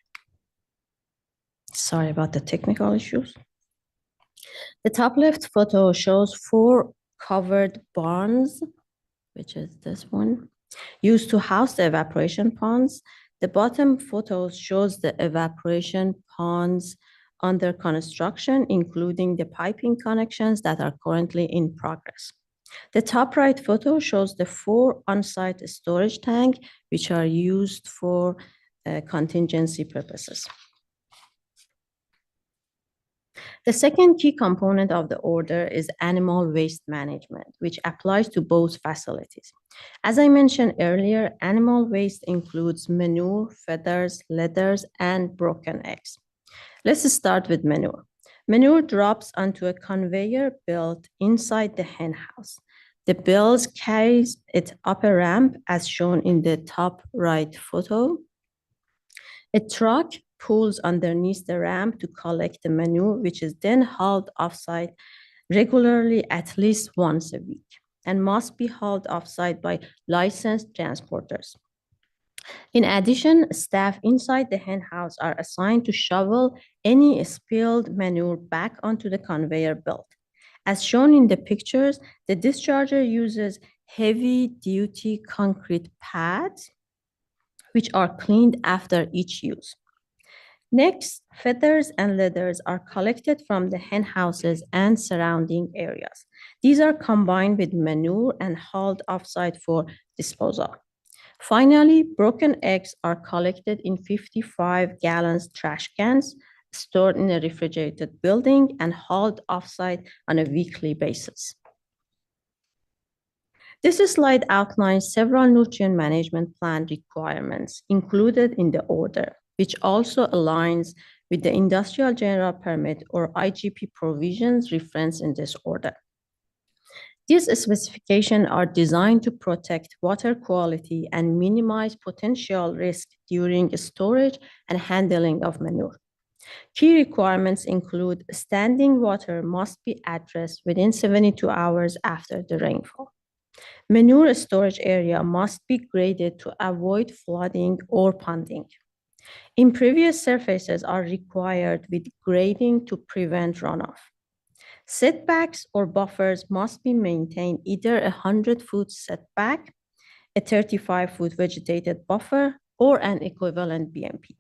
Sorry about the technical issues. The top left photo shows 4 covered barns, which is this one, used to house the evaporation ponds. The bottom photo shows the evaporation ponds under construction, including the piping connections that are currently in progress. The top right photo shows the 4 on-site storage tanks, which are used for contingency purposes. The second key component of the order is animal waste management, which applies to both facilities. As I mentioned earlier, animal waste includes manure, feathers, leathers, and broken eggs. Let's start with manure. Manure drops onto a conveyor belt inside the hen house. The belt carries it up a ramp as shown in the top right photo. A truck pulls underneath the ramp to collect the manure, which is then hauled offsite regularly at least once a week and must be hauled offsite by licensed transporters. In addition, staff inside the hen house are assigned to shovel any spilled manure back onto the conveyor belt. As shown in the pictures, the discharger uses heavy-duty concrete pads, which are cleaned after each use. Next, feathers and leathers are collected from the hen houses and surrounding areas. These are combined with manure and hauled offsite for disposal. Finally, broken eggs are collected in 55-gallon trash cans, stored in a refrigerated building, and hauled offsite on a weekly basis. This slide outlines several nutrient management plan requirements included in the order, which also aligns with the Industrial General Permit or IGP provisions referenced in this order. These specifications are designed to protect water quality and minimize potential risk during storage and handling of manure. Key requirements include standing water must be addressed within 72 hours after the rainfall. Manure storage area must be graded to avoid flooding or ponding. Impervious surfaces are required with grading to prevent runoff. Setbacks or buffers must be maintained either a 100-foot setback, a 35-foot vegetated buffer, or an equivalent BMP.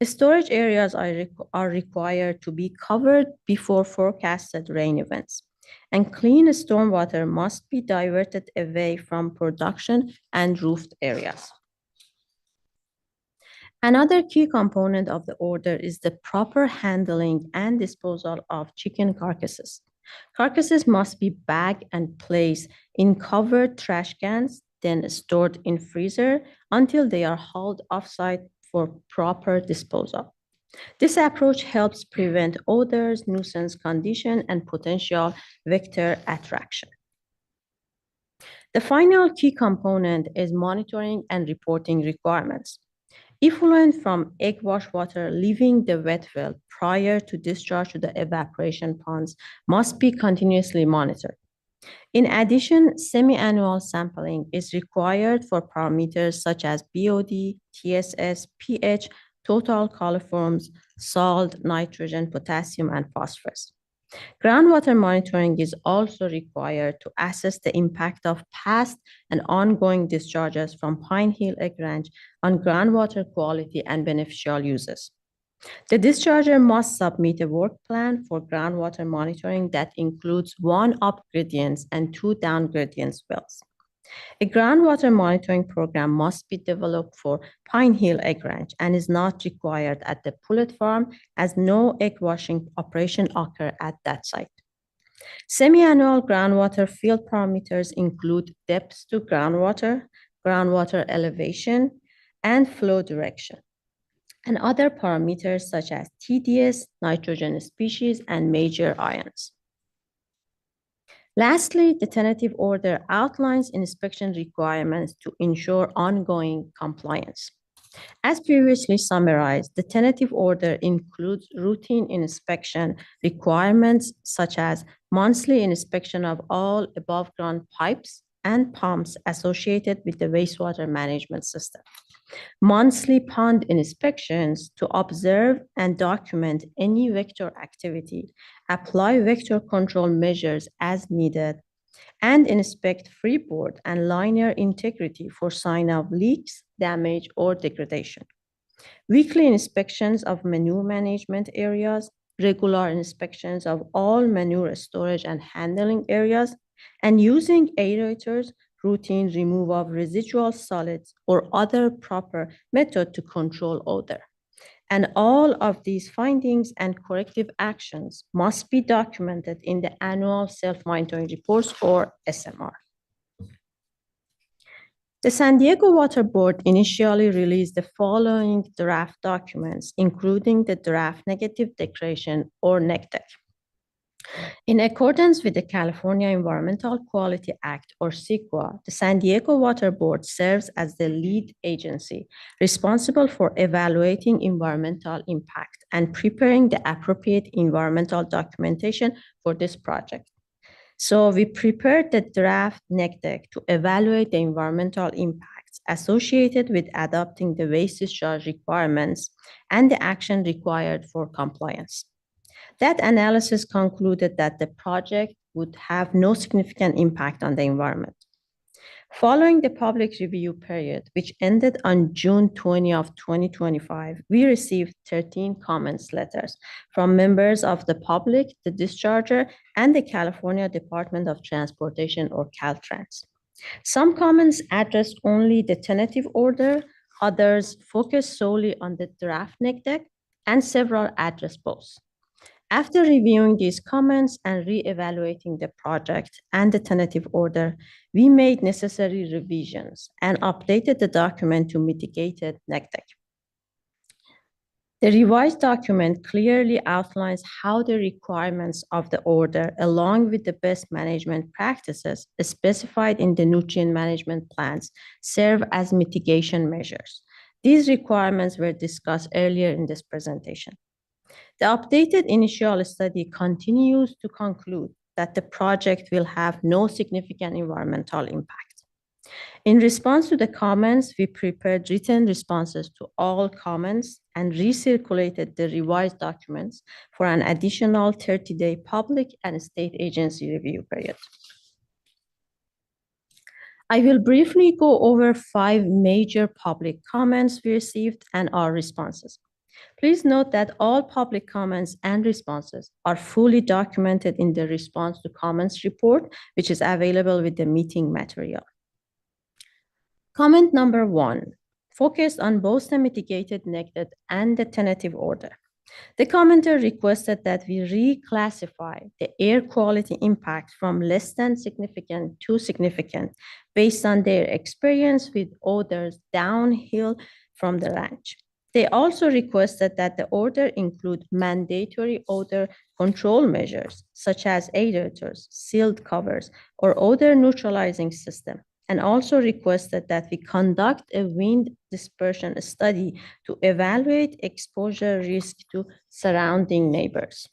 Storage areas are required to be covered before forecasted rain events, and clean stormwater must be diverted away from production and roofed areas. Another key component of the order is the proper handling and disposal of chicken carcasses. Carcasses must be bagged and placed in covered trash cans, then stored in freezer until they are hauled offsite for proper disposal. This approach helps prevent odors, nuisance condition, and potential vector attraction. The final key component is monitoring and reporting requirements. Effluent from egg wash water leaving the wet well prior to discharge to the evaporation ponds must be continuously monitored. In addition, semi-annual sampling is required for parameters such as BOD, TSS, pH, total coliforms, salt, nitrogen, potassium, and phosphorus. Groundwater monitoring is also required to assess the impact of past and ongoing discharges from Pine Hill Egg Ranch on groundwater quality and beneficial uses. The discharger must submit a work plan for groundwater monitoring that includes 1 up gradients and 2 down gradients wells. A groundwater monitoring program must be developed for Pine Hill Egg Ranch and is not required at the Pullet Farm, as no egg washing operation occur at that site. Semi-annual groundwater field parameters include depth to groundwater, groundwater elevation, and flow direction, and other parameters such as TDS, nitrogen species, and major ions. Lastly, the tentative order outlines inspection requirements to ensure ongoing compliance. As previously summarized, the tentative order includes routine inspection requirements such as monthly inspection of all above-ground pipes and pumps associated with the wastewater management system, monthly pond inspections to observe and document any vector activity, apply vector control measures as needed, and inspect freeboard and liner integrity for sign of leaks, damage, or degradation. Weekly inspections of manure management areas, regular inspections of all manure storage and handling areas, and using aerators, routine removal of residual solids, or other proper method to control odor. And all of these findings and corrective actions must be documented in the annual self-monitoring reports, or SMR. The San Diego Water Board initially released the following draft documents, including the draft negative declaration, or NECDEC. In accordance with the California Environmental Quality Act, or CEQA, the San Diego Water Board serves as the lead agency responsible for evaluating environmental impact and preparing the appropriate environmental documentation for this project. So we prepared the draft NECDEC to evaluate the environmental impacts associated with adopting the waste discharge requirements and the action required for compliance. That analysis concluded that the project would have no significant impact on the environment. Following the public review period, which ended on June 20 of 2025, we received 13 comments letters from members of the public, the discharger, and the California Department of Transportation, or Caltrans. Some comments addressed only the tentative order, others focused solely on the draft NECDEC, and several addressed both. After reviewing these comments and re-evaluating the project and the tentative order, we made necessary revisions and updated the document to mitigate NECDEC. The revised document clearly outlines how the requirements of the order, along with the best management practices specified in the nutrient management plans, serve as mitigation measures. These requirements were discussed earlier in this presentation. The updated initial study continues to conclude that the project will have no significant environmental impact. In response to the comments, we prepared written responses to all comments and recirculated the revised documents for an additional 30-day public and state agency review period. I will briefly go over 5 major public comments we received and our responses. Please note that all public comments and responses are fully documented in the response to comments report, which is available with the meeting material. Comment number 1 focused on both the mitigated negative and the tentative order. The commenter requested that we reclassify the air quality impact from less than significant to significant based on their experience with odors downhill from the ranch. They also requested that the order include mandatory odor control measures, such as aerators, sealed covers, or odor neutralizing system, and also requested that we conduct a wind dispersion study to evaluate exposure risk to surrounding neighbors.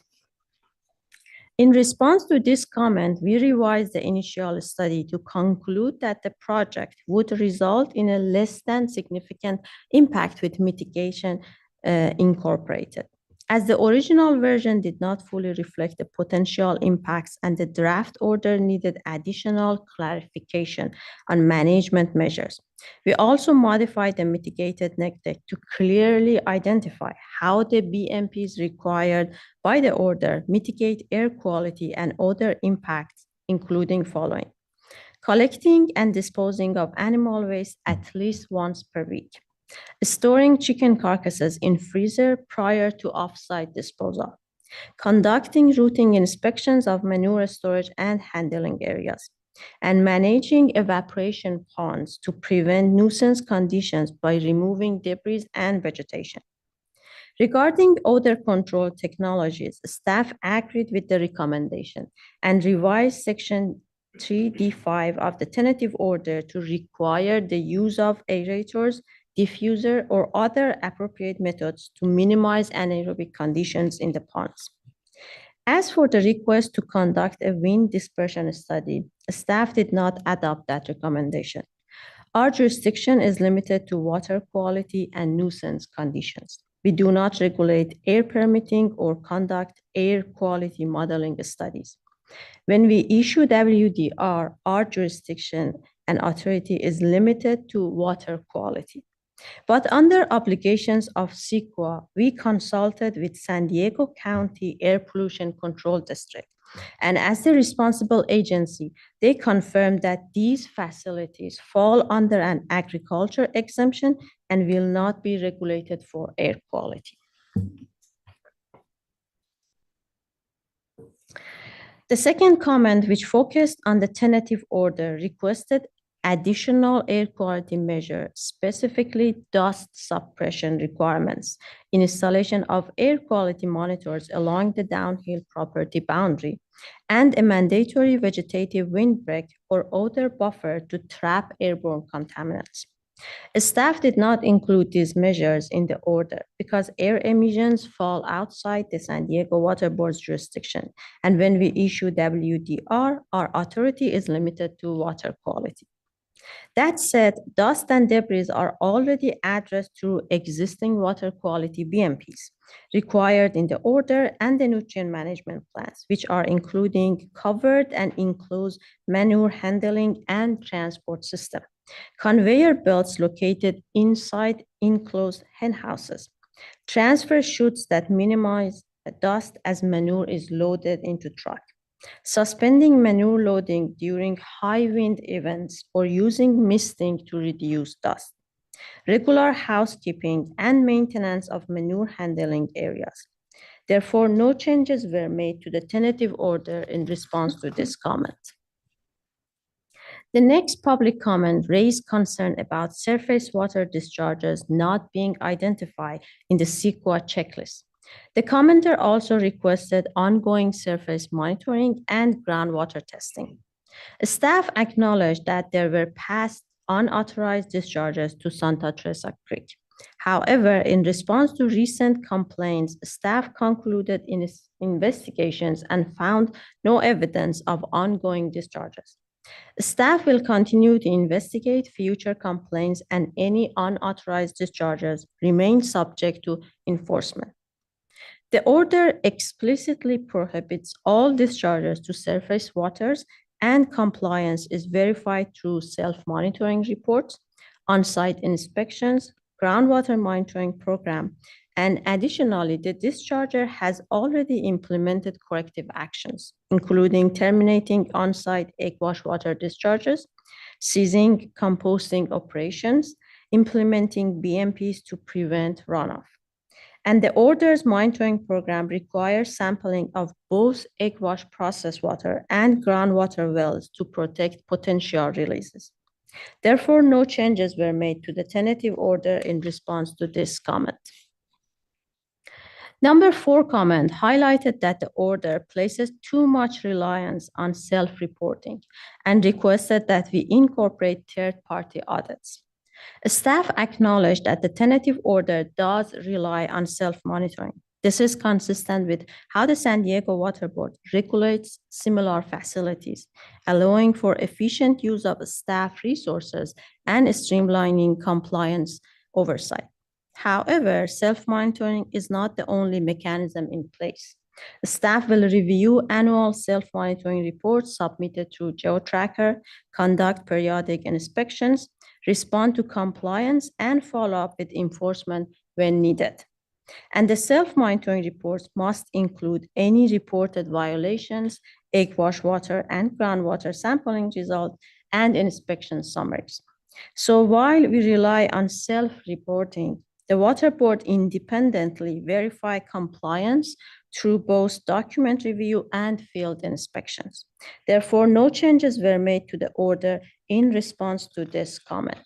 In response to this comment, we revised the initial study to conclude that the project would result in a less than significant impact with mitigation incorporated. As the original version did not fully reflect the potential impacts and the draft order needed additional clarification on management measures, we also modified the mitigated negative to clearly identify how the BMPs required by the order mitigate air quality and other impacts, including following: collecting and disposing of animal waste at least once per week, storing chicken carcasses in freezer prior to off-site disposal, conducting routine inspections of manure storage and handling areas, and managing evaporation ponds to prevent nuisance conditions by removing debris and vegetation. Regarding odor control technologies, staff agreed with the recommendation and revised Section 3D5 of the tentative order to require the use of aerators, diffuser, or other appropriate methods to minimize anaerobic conditions in the ponds. As for the request to conduct a wind dispersion study, staff did not adopt that recommendation. Our jurisdiction is limited to water quality and nuisance conditions. We do not regulate air permitting or conduct air quality modeling studies. When we issue WDR, our jurisdiction and authority is limited to water quality. But under obligations of CEQA, we consulted with San Diego County Air Pollution Control District. And as the responsible agency, they confirmed that these facilities fall under an agriculture exemption and will not be regulated for air quality. The second comment, which focused on the tentative order, requested additional air quality measure, specifically dust suppression requirements, installation of air quality monitors along the downhill property boundary, and a mandatory vegetative windbreak or odor buffer to trap airborne contaminants. Staff did not include these measures in the order because air emissions fall outside the San Diego Water Board's jurisdiction, and when we issue WDR, our authority is limited to water quality. That said, dust and debris are already addressed through existing water quality BMPs required in the order and the nutrient management plans, which are including covered and enclosed manure handling and transport system, conveyor belts located inside enclosed hen houses, transfer chutes that minimize dust as manure is loaded into truck, suspending manure loading during high wind events or using misting to reduce dust, regular housekeeping and maintenance of manure handling areas. Therefore, no changes were made to the tentative order in response to this comment. The next public comment raised concern about surface water discharges not being identified in the CEQA checklist. The commenter also requested ongoing surface monitoring and groundwater testing. Staff acknowledged that there were past unauthorized discharges to Santa Teresa Creek. However, in response to recent complaints, staff concluded in its investigations and found no evidence of ongoing discharges. Staff will continue to investigate future complaints, and any unauthorized discharges remain subject to enforcement. The order explicitly prohibits all discharges to surface waters, and compliance is verified through self-monitoring reports, on-site inspections, groundwater monitoring program, and additionally, the discharger has already implemented corrective actions, including terminating on-site egg wash water discharges, ceasing composting operations, implementing BMPs to prevent runoff. And the order's monitoring program requires sampling of both egg wash process water and groundwater wells to protect potential releases. Therefore, no changes were made to the tentative order in response to this comment. Number 4 comment highlighted that the order places too much reliance on self-reporting and requested that we incorporate third-party audits. Staff acknowledged that the tentative order does rely on self-monitoring. This is consistent with how the San Diego Water Board regulates similar facilities, allowing for efficient use of staff resources and streamlining compliance oversight. However, self-monitoring is not the only mechanism in place. Staff will review annual self-monitoring reports submitted through GeoTracker, conduct periodic inspections, respond to compliance, and follow up with enforcement when needed. And the self-monitoring reports must include any reported violations, egg wash water and groundwater sampling results, and inspection summaries. So while we rely on self-reporting, the Water Board independently verify compliance through both document review and field inspections. Therefore, no changes were made to the order in response to this comment.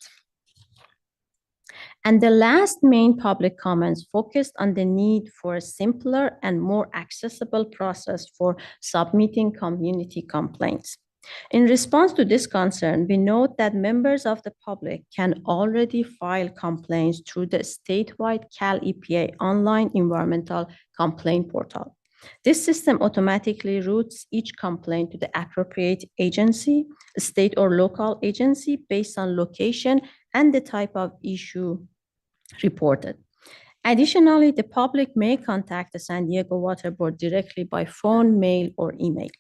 And the last main public comments focused on the need for a simpler and more accessible process for submitting community complaints. In response to this concern, we note that members of the public can already file complaints through the statewide Cal EPA online environmental complaint portal. This system automatically routes each complaint to the appropriate agency, state or local agency based on location and the type of issue reported. Additionally, the public may contact the San Diego Water Board directly by phone, mail, or email.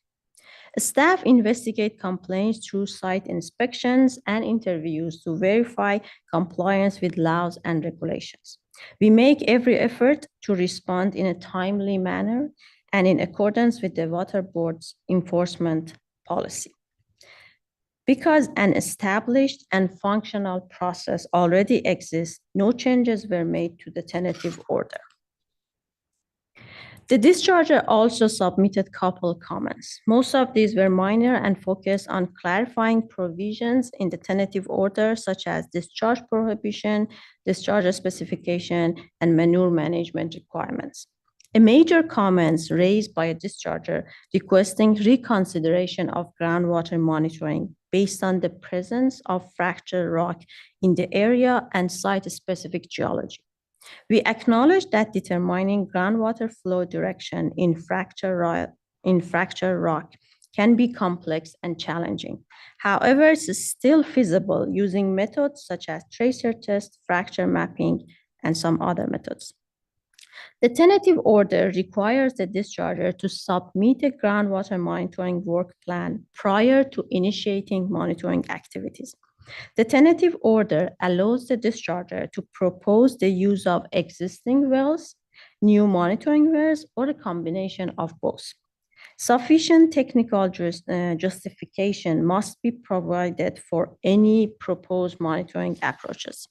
Staff investigate complaints through site inspections and interviews to verify compliance with laws and regulations. We make every effort to respond in a timely manner and in accordance with the Water Board's enforcement policy. Because an established and functional process already exists, no changes were made to the tentative order. The discharger also submitted couple comments. Most of these were minor and focused on clarifying provisions in the tentative order, such as discharge prohibition, discharge specification, and manure management requirements. A major comments raised by a discharger requesting reconsideration of groundwater monitoring based on the presence of fractured rock in the area and site-specific geology. We acknowledge that determining groundwater flow direction in fractured rock can be complex and challenging. However, it's still feasible using methods such as tracer test, fracture mapping, and some other methods. The tentative order requires the discharger to submit a groundwater monitoring work plan prior to initiating monitoring activities. The tentative order allows the discharger to propose the use of existing wells, new monitoring wells, or a combination of both. Sufficient technical justification must be provided for any proposed monitoring approaches.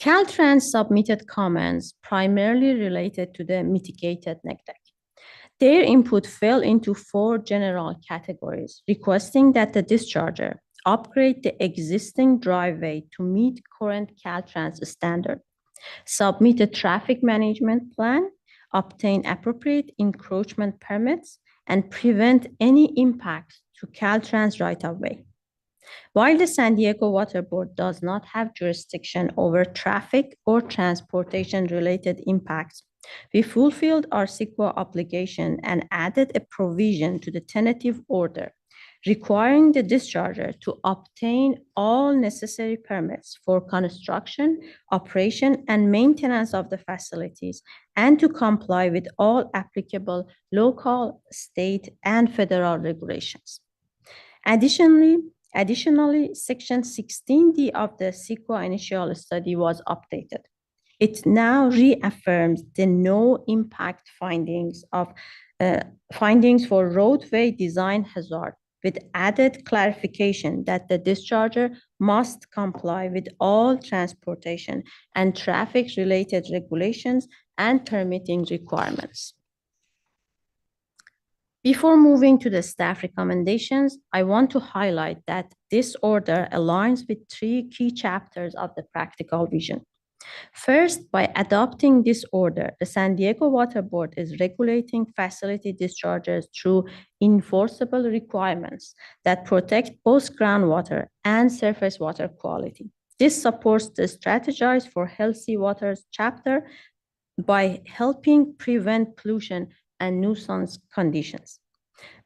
Caltrans submitted comments primarily related to the mitigated neg deck. Their input fell into 4 general categories, requesting that the discharger upgrade the existing driveway to meet current Caltrans standard, submit a traffic management plan, obtain appropriate encroachment permits, and prevent any impact to Caltrans right-of-way. While the San Diego Water Board does not have jurisdiction over traffic or transportation-related impacts, we fulfilled our CEQA obligation and added a provision to the tentative order requiring the discharger to obtain all necessary permits for construction, operation, and maintenance of the facilities, and to comply with all applicable local, state, and federal regulations. Additionally, Section 16D of the CEQA initial study was updated. It now reaffirms the no impact findings for roadway design hazard, with added clarification that the discharger must comply with all transportation and traffic-related regulations and permitting requirements. Before moving to the staff recommendations, I want to highlight that this order aligns with 3 key chapters of the practical vision. First, by adopting this order, the San Diego Water Board is regulating facility discharges through enforceable requirements that protect both groundwater and surface water quality. This supports the Strategize for Healthy Waters chapter by helping prevent pollution and nuisance conditions.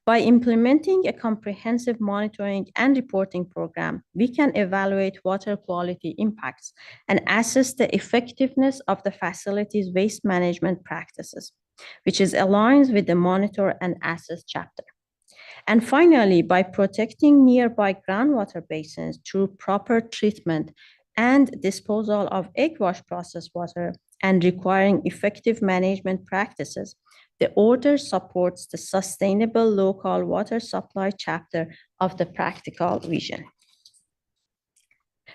By implementing a comprehensive monitoring and reporting program, we can evaluate water quality impacts and assess the effectiveness of the facility's waste management practices, which is aligned with the monitor and assess chapter. And finally, by protecting nearby groundwater basins through proper treatment and disposal of egg wash process water and requiring effective management practices, the order supports the sustainable local water supply chapter of the practical vision.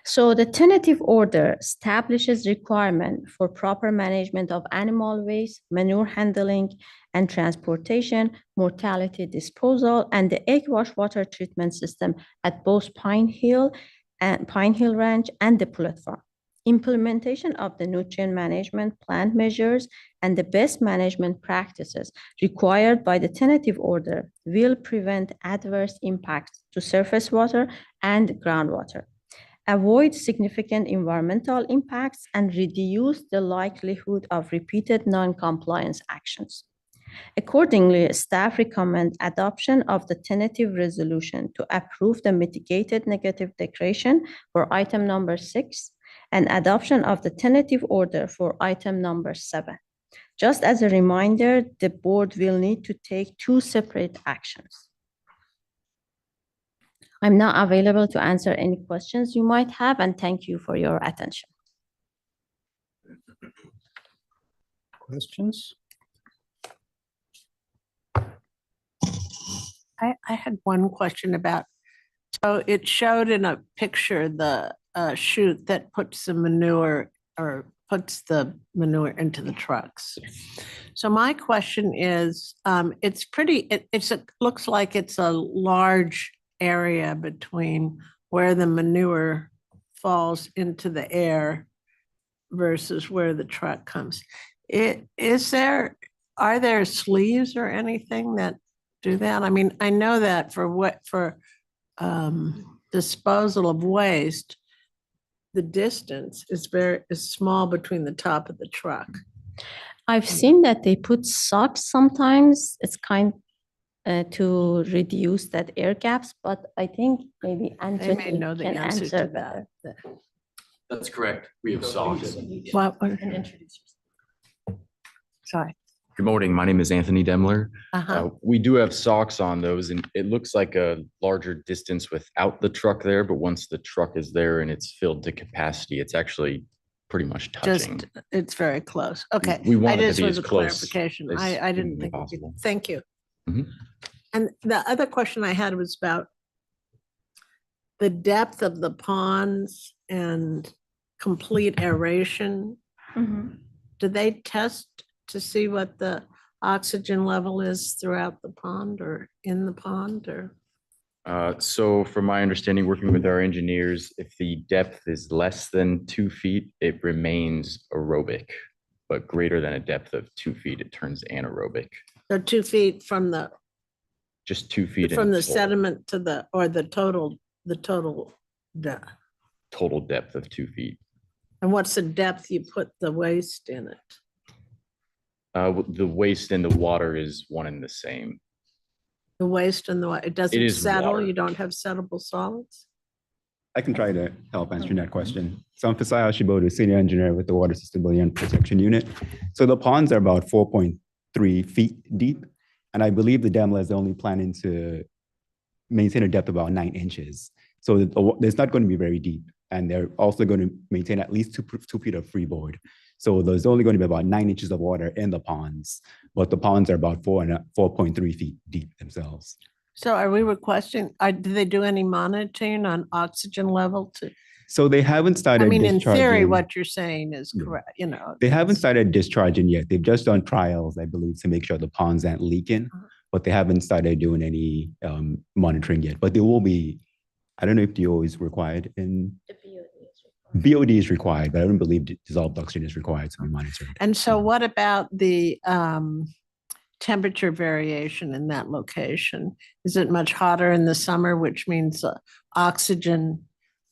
So the tentative order establishes requirement for proper management of animal waste, manure handling and transportation, mortality disposal, and the egg wash water treatment system at both Pine Hill Ranch and the Pullet Farm. Implementation of the nutrient management plan measures and the best management practices required by the tentative order will prevent adverse impacts to surface water and groundwater, avoid significant environmental impacts, and reduce the likelihood of repeated non-compliance actions. Accordingly, staff recommend adoption of the tentative resolution to approve the mitigated negative declaration for item number 6 and adoption of the tentative order for item number 7. Just as a reminder, the board will need to take 2 separate actions. I'm now available to answer any questions you might have, and thank you for your attention. Questions? I had one question about, so it showed in a picture the chute that puts the manure into the trucks. So my question is, it looks like it's a large area between where the manure falls into the air versus where the truck comes. Are there sleeves or anything that do that? I mean, I know that for disposal of waste, the distance is small between the top of the truck. I've seen that they put socks sometimes. It's kind to reduce that air gaps, but I think maybe They may Anthony know the can answer answer to better. that. That's correct. We have socks. And introduce yourself. Sorry. Good morning. My name is Anthony Demler. Uh-huh. We do have socks on those, and it looks like a larger distance without the truck there, but once the truck is there and it's filled to capacity, it's actually pretty much touching. It's very close. Okay. We want it to just be was as a close clarification. as I didn't humanly think. possible. Thank you. Mhm. And the other question I had was about the depth of the ponds and complete aeration. Mhm. Do they test to see what the oxygen level is throughout the pond or in the pond or? So from my understanding, working with our engineers, if the depth is less than 2 feet, it remains aerobic. But greater than a depth of 2 feet, it turns anaerobic. So 2 feet from the, Just 2 feet. in from the total- sediment to the, or the total depth. Total depth of 2 feet. And what's the depth you put the waste in it? The waste in the water is one and the same. The waste and it doesn't is settle? water. You don't have settable solids? I can try to help answer that question. So I'm Fasai Ashibodu, Senior Engineer with the Water Sustainability and Protection Unit. So the ponds are about 4.3 feet deep. And I believe the Demla is only planning to maintain a depth of about 9 inches. So it's not going to be very deep. And they're also going to maintain at least 2 feet of freeboard. So there's only going to be about 9 inches of water in the ponds, but the ponds are about 4.3 feet deep themselves. So are we requesting, do they do any monitoring on oxygen level to? So they haven't started I mean, in theory, discharging- what you're saying is Yeah. correct, you know. They haven't started discharging yet. They've just done trials, I believe, to make sure the ponds aren't leaking, but they haven't started doing any monitoring yet. But there will be, I don't know if DO is required in. BOD is required, but I don't believe dissolved oxygen is required to be monitored. And so what about the temperature variation in that location? Is it much hotter in the summer, which means oxygen,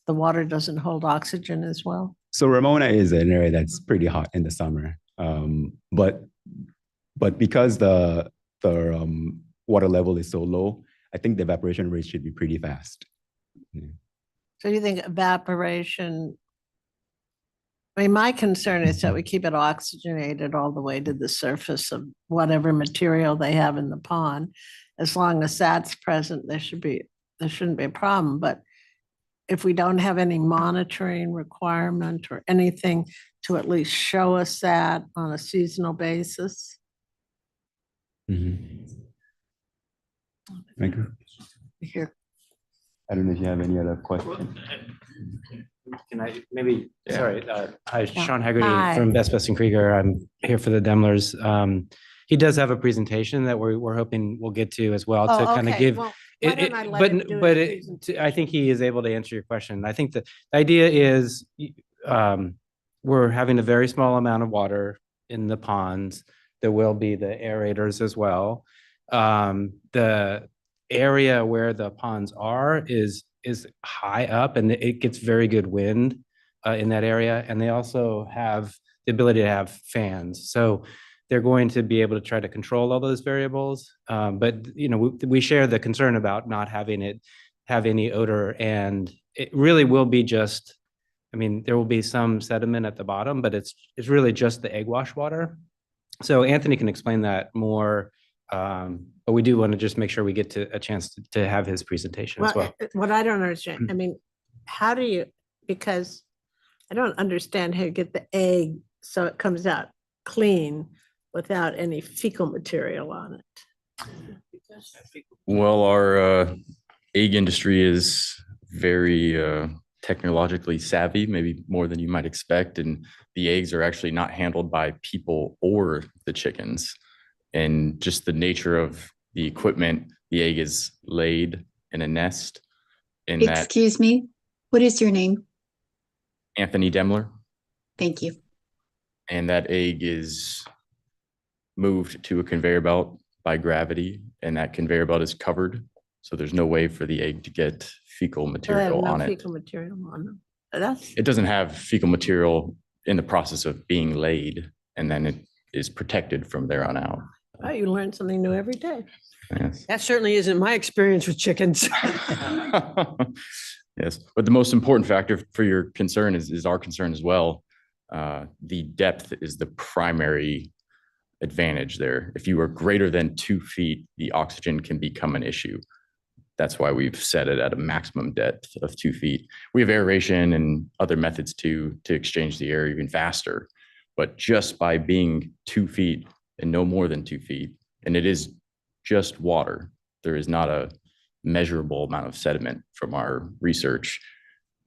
the water doesn't hold oxygen as well? So Ramona is an area that's pretty hot in the summer, but because the water level is so low, I think the evaporation rate should be pretty fast. So you think evaporation? I mean, my concern is that we keep it oxygenated all the way to the surface of whatever material they have in the pond. As long as that's present, there shouldn't be a problem. But if we don't have any monitoring requirement or anything to at least show us that on a seasonal basis. Thank you. Here. I don't know if you have any other questions. Can I maybe, sorry, hi, Yeah. Sean Haggerty Hi. from Best Best and Krieger. I'm here for the Demlers. He does have a presentation that we're hoping we'll get to as well to kind of okay. give. Well, why don't I let him do But his presentation? I think he is able to answer your question. I think the idea is we're having a very small amount of water in the ponds. There will be the aerators as well. The area where the ponds are is high up and it gets very good wind in that area. And they also have the ability to have fans. So they're going to be able to try to control all those variables. But you know, we share the concern about not having it have any odor, and it really will be just, I mean, there will be some sediment at the bottom, but it's really just the egg wash water. So Anthony can explain that more. But we do want to just make sure we get to a chance to have his presentation as well. What I don't understand, I mean, how do you, because I don't understand how you get the egg so it comes out clean without any fecal material on it. Well, our egg industry is very technologically savvy, maybe more than you might expect. And the eggs are actually not handled by people or the chickens. And just the nature of the equipment, the egg is laid in a nest. And that Excuse me, what is your name? Anthony Demler, Thank you. and that egg is moved to a conveyor belt by gravity, and that conveyor belt is covered. So there's no way for the egg to get fecal So they have material no on it. fecal material on them. That's, It doesn't have fecal material in the process of being laid, and then it is protected from there on out. oh, you learn something new every day. Yes. That certainly isn't my experience with chickens. Yes, but the most important factor for your concern is our concern as well. The depth is the primary advantage there. If you are greater than 2 feet, the oxygen can become an issue. That's why we've set it at a maximum depth of 2 feet. We have aeration and other methods to exchange the air even faster. But just by being 2 feet and no more than 2 feet, and it is just water, there is not a measurable amount of sediment from our research,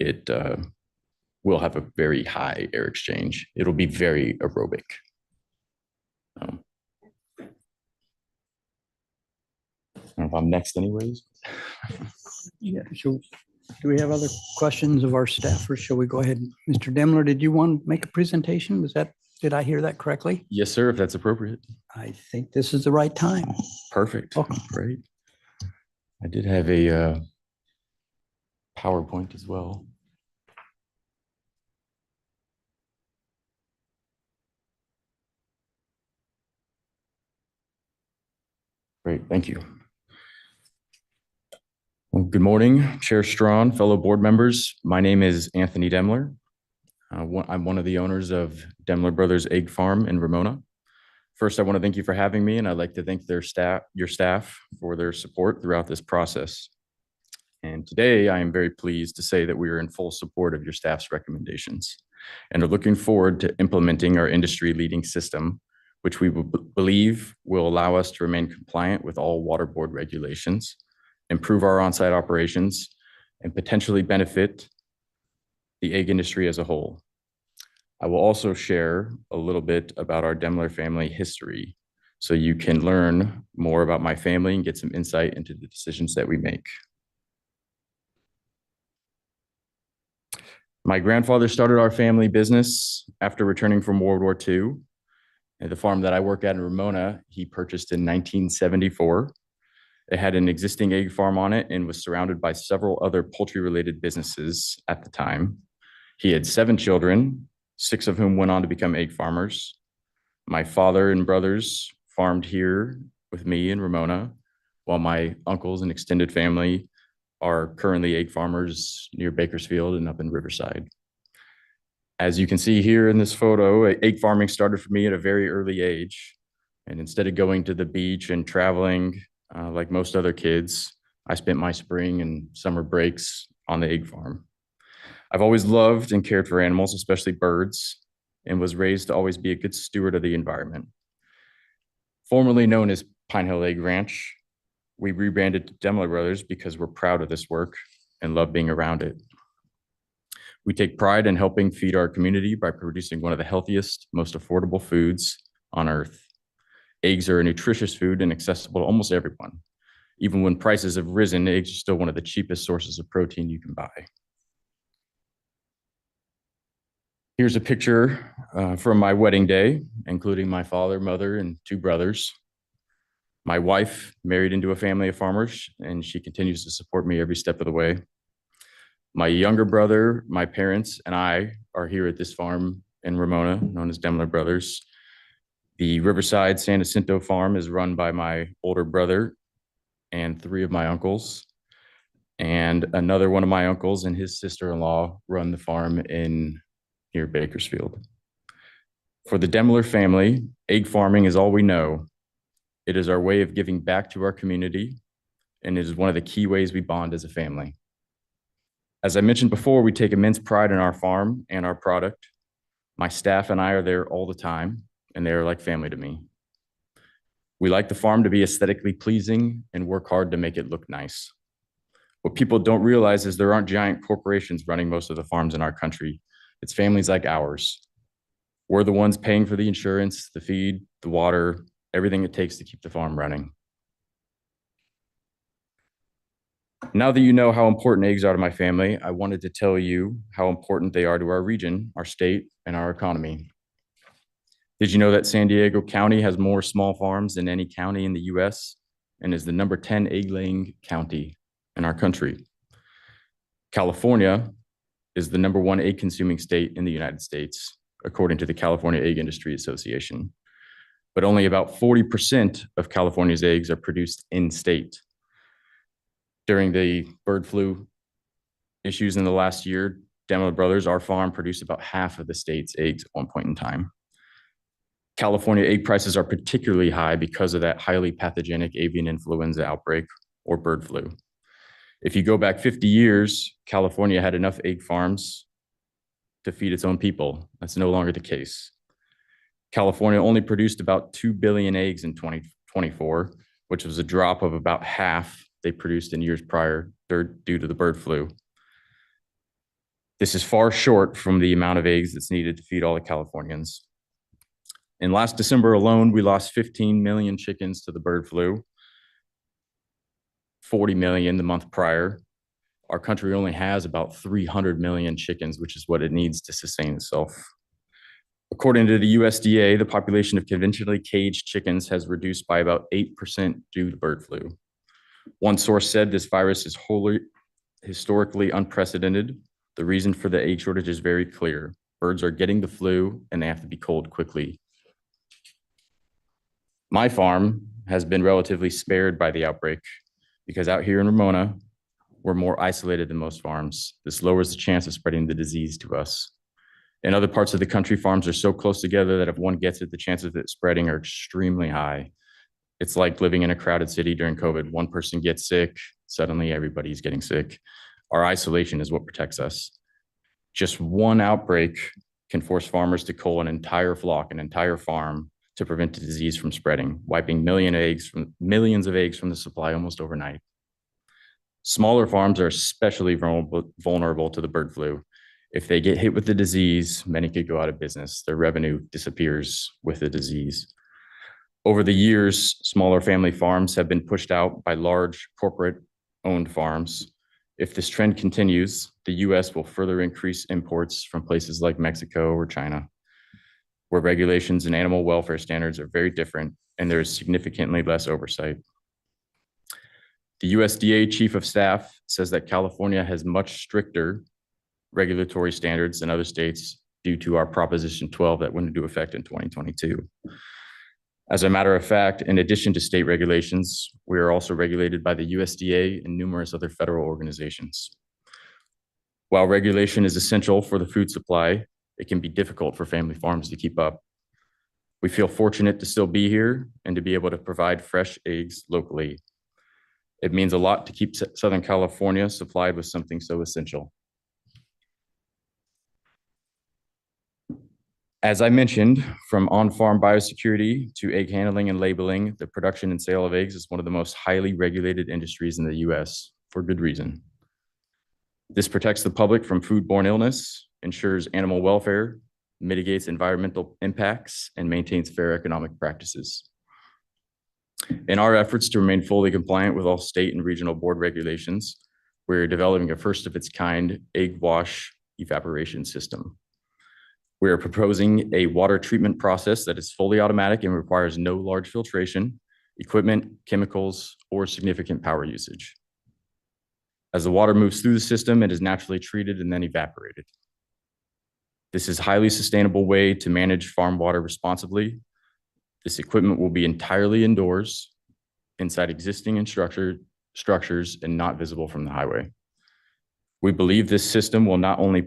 it will have a very high air exchange. It'll be very aerobic. if I'm next anyways. Yeah, so do we have other questions of our staff or shall we go ahead? Mr. Demler, did you want to make a presentation? Did I hear that correctly? Yes, sir, if that's appropriate. I think this is the right time. Perfect. Welcome. Great. I did have a PowerPoint as well. Great, thank you. Well, good morning, Chair Strawn, fellow board members. My name is Anthony Demler. I'm one of the owners of Demler Brothers Egg Farm in Ramona. First, I want to thank you for having me, and I'd like to thank your staff for their support throughout this process. And today, I am very pleased to say that we are in full support of your staff's recommendations and are looking forward to implementing our industry-leading system, which we believe will allow us to remain compliant with all water board regulations, improve our on-site operations, and potentially benefit the egg industry as a whole. I will also share a little bit about our Demler family history so you can learn more about my family and get some insight into the decisions that we make. My grandfather started our family business after returning from World War II. And the farm that I work at in Ramona, he purchased in 1974. It had an existing egg farm on it and was surrounded by several other poultry-related businesses at the time. He had 7 children, 6 of whom went on to become egg farmers. My father and brothers farmed here with me in Ramona, while my uncles and extended family are currently egg farmers near Bakersfield and up in Riverside. As you can see here in this photo, egg farming started for me at a very early age. And instead of going to the beach and traveling like most other kids, I spent my spring and summer breaks on the egg farm. I've always loved and cared for animals, especially birds, and was raised to always be a good steward of the environment. Formerly known as Pine Hill Egg Ranch, we rebranded to Demler Brothers because we're proud of this work and love being around it. We take pride in helping feed our community by producing one of the healthiest, most affordable foods on earth. Eggs are a nutritious food and accessible to almost everyone. Even when prices have risen, eggs are still one of the cheapest sources of protein you can buy. Here's a picture from my wedding day, including my father, mother, and 2 brothers. My wife married into a family of farmers, and she continues to support me every step of the way. My younger brother, my parents, and I are here at this farm in Ramona, known as Demler Brothers. The Riverside San Jacinto farm is run by my older brother and 3 of my uncles. And another one of my uncles and his sister-in-law run the farm near Bakersfield. For the Demler family, egg farming is all we know. It is our way of giving back to our community, and it is one of the key ways we bond as a family. As I mentioned before, we take immense pride in our farm and our product. My staff and I are there all the time, and they are like family to me. We like the farm to be aesthetically pleasing and work hard to make it look nice. What people don't realize is there aren't giant corporations running most of the farms in our country. It's families like ours. We're the ones paying for the insurance, the feed, the water, everything it takes to keep the farm running. Now that you know how important eggs are to my family, I wanted to tell you how important they are to our region, our state, and our economy. Did you know that San Diego County has more small farms than any county in the US and is the number 10 egg-laying county in our country? California is the number 1 egg-consuming state in the United States, according to the California Egg Industry Association. But only about 40% of California's eggs are produced in-state. During the bird flu issues in the last year, Demler Brothers, our farm, produced about half of the state's eggs at one point in time. California egg prices are particularly high because of that highly pathogenic avian influenza outbreak or bird flu. If you go back 50 years, California had enough egg farms to feed its own people. That's no longer the case. California only produced about 2 billion eggs in 2024, which was a drop of about half they produced in years prior due to the bird flu. This is far short from the amount of eggs that's needed to feed all the Californians. In last December alone, we lost 15 million chickens to the bird flu. 40 million the month prior. Our country only has about 300 million chickens, which is what it needs to sustain itself. According to the USDA, the population of conventionally caged chickens has reduced by about 8% due to bird flu. One source said this virus is wholly historically unprecedented. The reason for the egg shortage is very clear. Birds are getting the flu and they have to be culled quickly. My farm has been relatively spared by the outbreak because out here in Ramona, we're more isolated than most farms. This lowers the chance of spreading the disease to us. In other parts of the country, farms are so close together that if one gets it, the chances of it spreading are extremely high. It's like living in a crowded city during COVID. One person gets sick, suddenly everybody's getting sick. Our isolation is what protects us. Just one outbreak can force farmers to cull an entire flock, an entire farm, to prevent the disease from spreading, wiping millions of eggs from the supply almost overnight. Smaller farms are especially vulnerable to the bird flu. If they get hit with the disease, many could go out of business. Their revenue disappears with the disease. Over the years, smaller family farms have been pushed out by large corporate-owned farms. If this trend continues, the US will further increase imports from places like Mexico or China, where regulations and animal welfare standards are very different and there is significantly less oversight. The USDA Chief of Staff says that California has much stricter regulatory standards than other states due to our Proposition 12 that went into effect in 2022. As a matter of fact, in addition to state regulations, we are also regulated by the USDA and numerous other federal organizations. While regulation is essential for the food supply, it can be difficult for family farms to keep up. We feel fortunate to still be here and to be able to provide fresh eggs locally. It means a lot to keep Southern California supplied with something so essential. As I mentioned, from on-farm biosecurity to egg handling and labeling, the production and sale of eggs is one of the most highly regulated industries in the US, for good reason. This protects the public from foodborne illness, ensures animal welfare, mitigates environmental impacts, and maintains fair economic practices. In our efforts to remain fully compliant with all state and regional board regulations, we're developing a first of its kind egg wash evaporation system. We are proposing a water treatment process that is fully automatic and requires no large filtration, equipment, chemicals, or significant power usage. As the water moves through the system, it is naturally treated and then evaporated. This is a highly sustainable way to manage farm water responsibly. This equipment will be entirely indoors, inside existing and structures and not visible from the highway. We believe this system will not only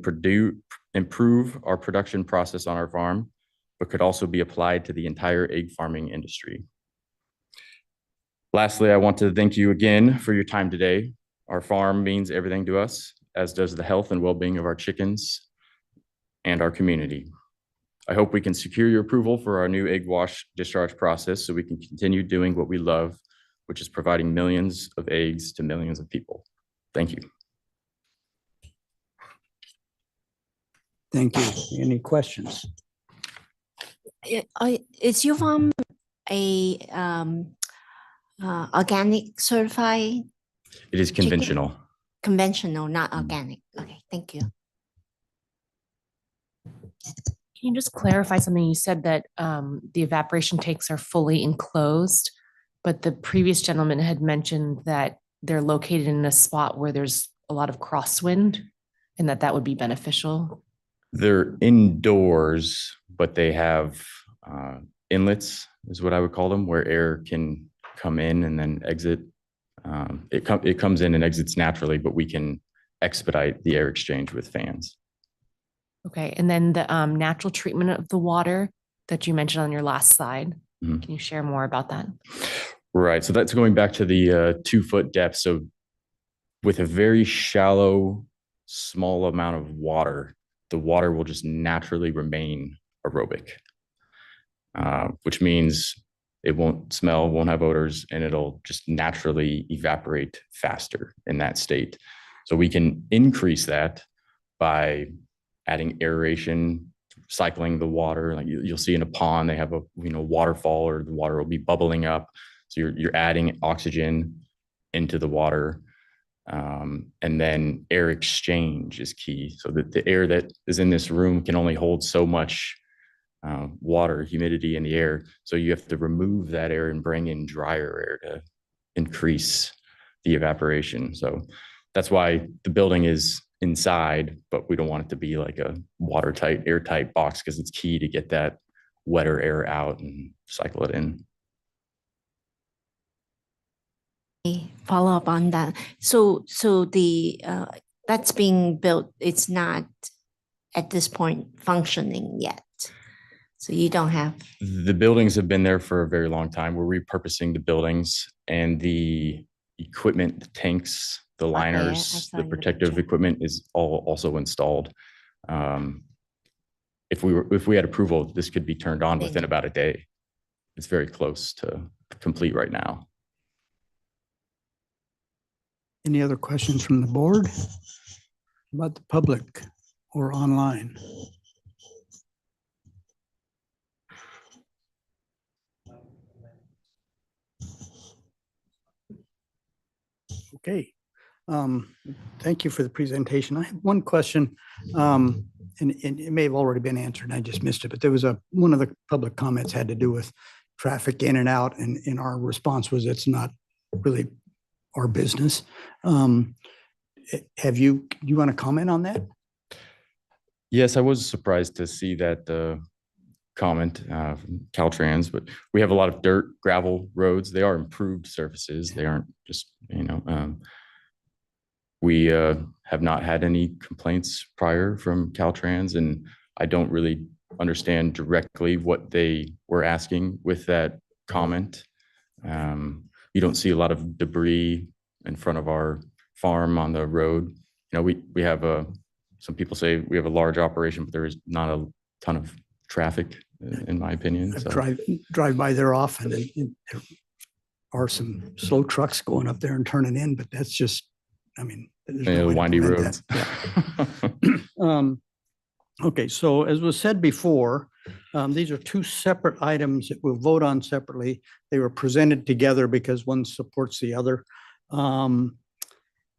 improve our production process on our farm, but could also be applied to the entire egg farming industry. Lastly, I want to thank you again for your time today. Our farm means everything to us, as does the health and well-being of our chickens and our community. I hope we can secure your approval for our new egg wash discharge process so we can continue doing what we love, which is providing millions of eggs to millions of people. Thank you. Thank you. Any questions? Is your farm a organic certified? It is conventional. Conventional, not organic. Okay, thank you. Can you just clarify something? You said that the evaporation tanks are fully enclosed, but the previous gentleman had mentioned that they're located in a spot where there's a lot of crosswind and that would be beneficial. They're indoors, but they have inlets, is what I would call them, where air can come in and then exit. It comes in and exits naturally, but we can expedite the air exchange with fans. Okay, and then the natural treatment of the water that you mentioned on your last slide. Can you share more about that? Right, so that's going back to the 2-foot depth. So with a very shallow, small amount of water, the water will just naturally remain aerobic, which means it won't smell, won't have odors, and it'll just naturally evaporate faster in that state. So we can increase that by adding aeration, cycling the water. Like you'll see in a pond, they have a waterfall, or the water will be bubbling up. So you're adding oxygen into the water. And then air exchange is key. So that the air that is in this room can only hold so much water, humidity in the air. So you have to remove that air and bring in drier air to increase the evaporation. So that's why the building is inside, but we don't want it to be like a watertight, airtight box because it's key to get that wetter air out and cycle it in. Follow up on that. So the that's being built, it's not at this point functioning yet. So you don't have. The buildings have been there for a very long time. We're repurposing the buildings and the equipment, the tanks, the I liners, saw the in the protective picture. equipment is all also installed. If we had approval, this could be turned on within about a day. It's very close to complete right now. Any other questions from the board about the public or online? Okay. Thank you for the presentation. I have one question, and it may have already been answered and I just missed it, but there was one of the public comments had to do with traffic in and out, and our response was it's not really our business. Do you want to comment on that? Yes, I was surprised to see that comment from Caltrans, but we have a lot of dirt, gravel roads. They are improved surfaces. They aren't just, we have not had any complaints prior from Caltrans, and I don't really understand directly what they were asking with that comment. You don't see a lot of debris in front of our farm on the road. We have some people say we have a large operation, but there is not a ton of traffic, in my opinion. I So drive by there often, and there are some slow trucks going up there and turning in, but that's just, there's no way to windy prevent that. Yeah. Okay, so as was said before, these are two separate items that we'll vote on separately. They were presented together because one supports the other. And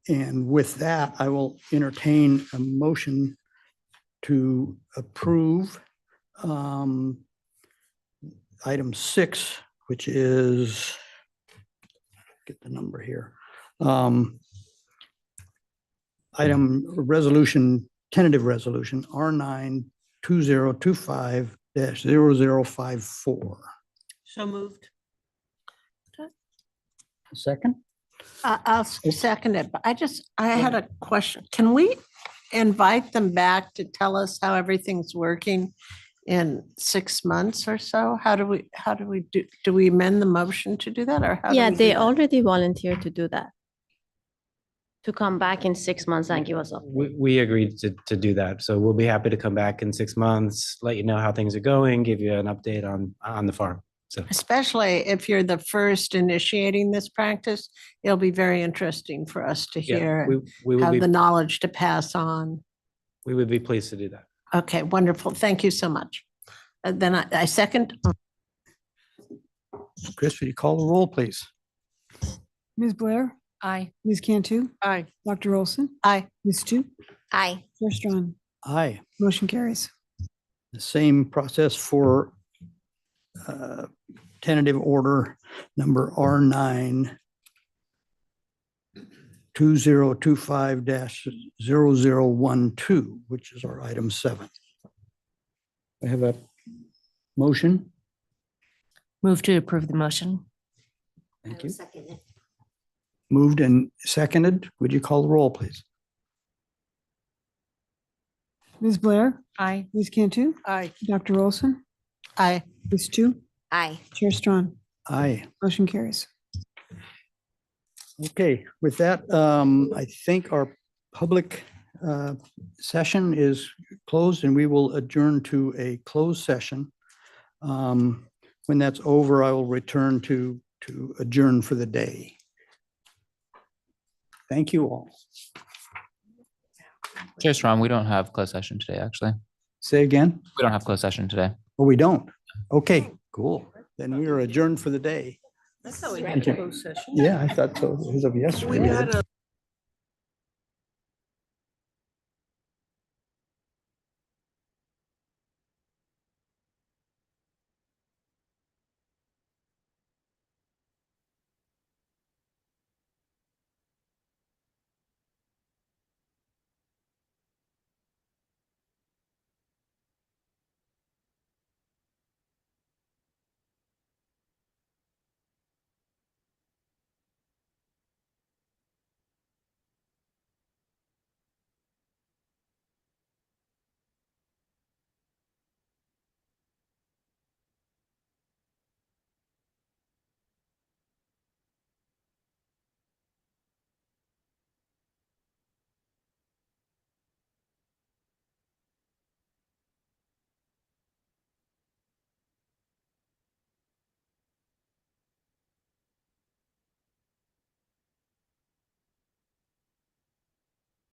with that, I will entertain a motion to approve item 6, which is, get the number here. Tentative resolution R9 2025-0054. So moved. Second? I'll second it, but I had a question. Can we invite them back to tell us how everything's working in 6 months or so? How do we do we amend the motion to do that, or how do Yeah, we do they that? already volunteered to do that. To come back in 6 months and give us a. We agreed to do that. So we'll be happy to come back in 6 months, let you know how things are going, give you an update on the farm. So Especially if you're the first initiating this practice, it'll be very interesting for us to yeah, hear, we would have be, the knowledge to pass on. we would be pleased to do that. Okay, wonderful. Thank you so much. Then I second. Chris, will you call the roll, please? Ms. Blair, Aye. Ms. Cantu, Aye. Dr. Olson, Aye. Ms. Chu, Aye. Chair Strong. Aye. Motion carries. The same process for tentative order number R9 2025-0012, which is our item 7. I have a motion. Move to approve the motion. Thank you. Moved and seconded. Would you call the roll, please? Ms. Blair, Aye. Ms. Cantu, Aye. Dr. Olson, Aye. Ms. Chu, Aye. Chair Strong. Aye. Motion carries. Okay, with that, I think our public session is closed and we will adjourn to a closed session. When that's over, I will return to adjourn for the day. Thank you all. Chair Strong, we don't have closed session today, actually. Say again? We don't have closed session today. Oh, we don't? Okay, cool. Then we are adjourned for the day. That's how we Thank had you. a closed session. Yeah, I thought so. As of We yesterday. had a